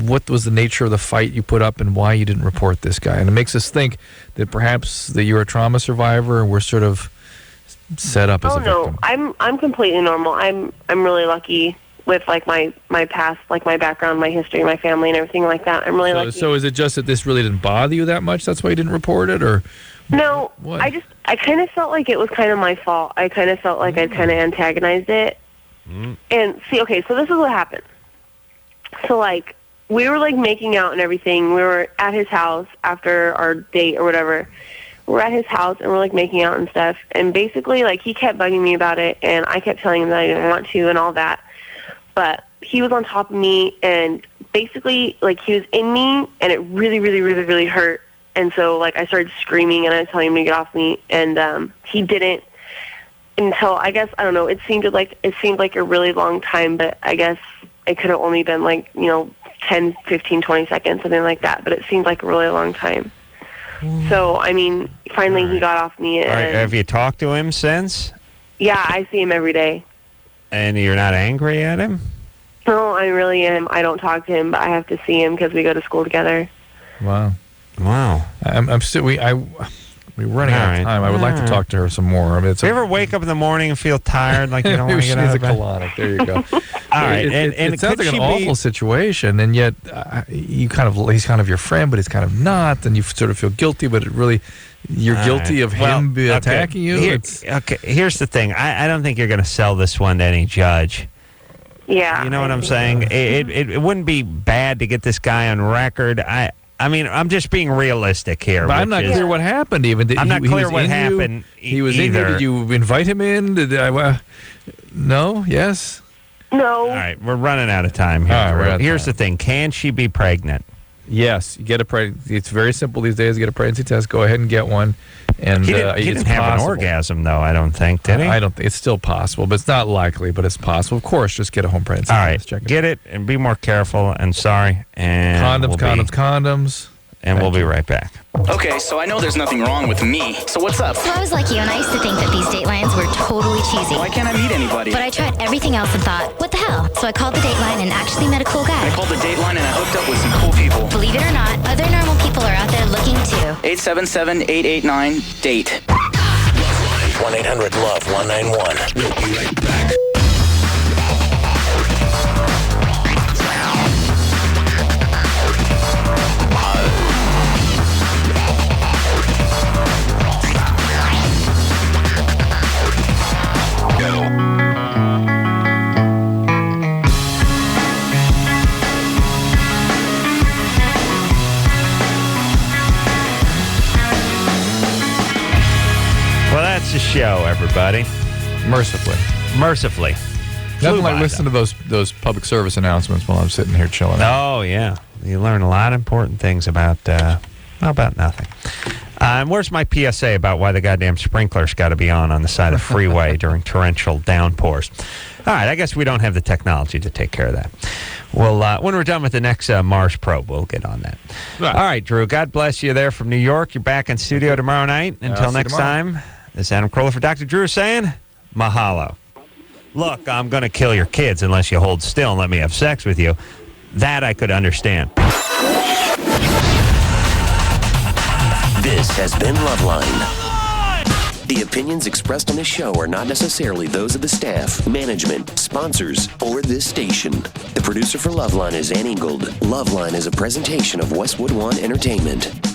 what was the nature of the fight you put up and why you didn't report this guy. And it makes us think that perhaps that you're a trauma survivor and we're sort of set up as a victim. No, I'm completely normal. I'm really lucky with like my past, like my background, my history, my family, and everything like that. I'm really lucky. So is it just that this really didn't bother you that much? That's why you didn't report it, or? No, what? I kind of felt like it was kind of my fault. I kind of felt like I'd kind of antagonized it. And see, okay, so this is what happened. So, like, we were, like, making out and everything. We were at his house after our date or whatever. We're at his house, and we're, like, making out and stuff. And basically, like, he kept bugging me about it, and I kept telling him that I didn't want to and all that. But he was on top of me, and basically, like, he was in me, and it really, really, really, really hurt. And so, like, I started screaming, and I was telling him to get off me, and he didn't. Until, I guess, I don't know, it seemed like a really long time, but I guess it could have only been like, 10, 15, 20 seconds, something like that, but it seemed like a really long time. So, I mean, finally he got off me. And, have you talked to him since? Yeah, I see him every day. And you're not angry at him? No, I really am. I don't talk to him, but I have to see him because we go to school together. Wow. I'm still, we're running out of time. I would like to talk to her some more. I mean, you ever wake up in the morning and feel tired, like you don't want to get out of bed? Colonic. There you go. All right, it sounds like an awful situation, and yet he's kind of your friend, but he's kind of not, and you sort of feel guilty, but you're guilty of him attacking you. Here's the thing. I don't think you're going to sell this one to any judge. Yeah. You know what I'm saying? It wouldn't be bad to get this guy on record. I mean, I'm just being realistic here. But I'm not clear what happened. Even I'm not clear what happened. He was in here. Did you invite him in? No. Yes. No. All right, we're running out of time here. Here's the thing: can she be pregnant? Yes, you get a pregnancy. It's very simple these days. Get a pregnancy test. Go ahead and get one. And he didn't have an orgasm, though. I don't think, did he? I don't think it's still possible, but it's not likely. But it's possible. Of course, just get a home pregnancy test. All right, get it and be more careful. And sorry. And condoms. And we'll be right back. Okay, so I know there's nothing wrong with me. So what's up? So I was like you, and I used to think that these Datelines were totally cheesy. Why can't I meet anybody? But I tried everything else and thought, what the hell? So I called the Dateline and actually met a cool guy. I called the Dateline and I hooked up with some cool people. Believe it or not, other normal people are out there looking too. 877-889-DATE. 1-800-LOVE-191. We'll be right back. That's the show, everybody. Mercifully. Nothing like listening to those public service announcements while I'm sitting here chilling. Oh, yeah. You learn a lot of important things about nothing. And where's my PSA about why the goddamn sprinklers got to be on the side of the freeway during torrential downpours? All right, I guess we don't have the technology to take care of that. Well, when we're done with the next Mars probe, we'll get on that. Right. All right, Drew, God bless you there from New York. You're back in studio tomorrow night. Until next time, this is Adam Carolla for Dr. Drew saying, mahalo. Look, I'm going to kill your kids unless you hold still and let me have sex with you. That I could understand. has been LoveLine. The opinions expressed on this show are not necessarily those of the staff, management, sponsors, or this station. The producer for LoveLine is Ann Ingold. LoveLine is a presentation of Westwood One Entertainment.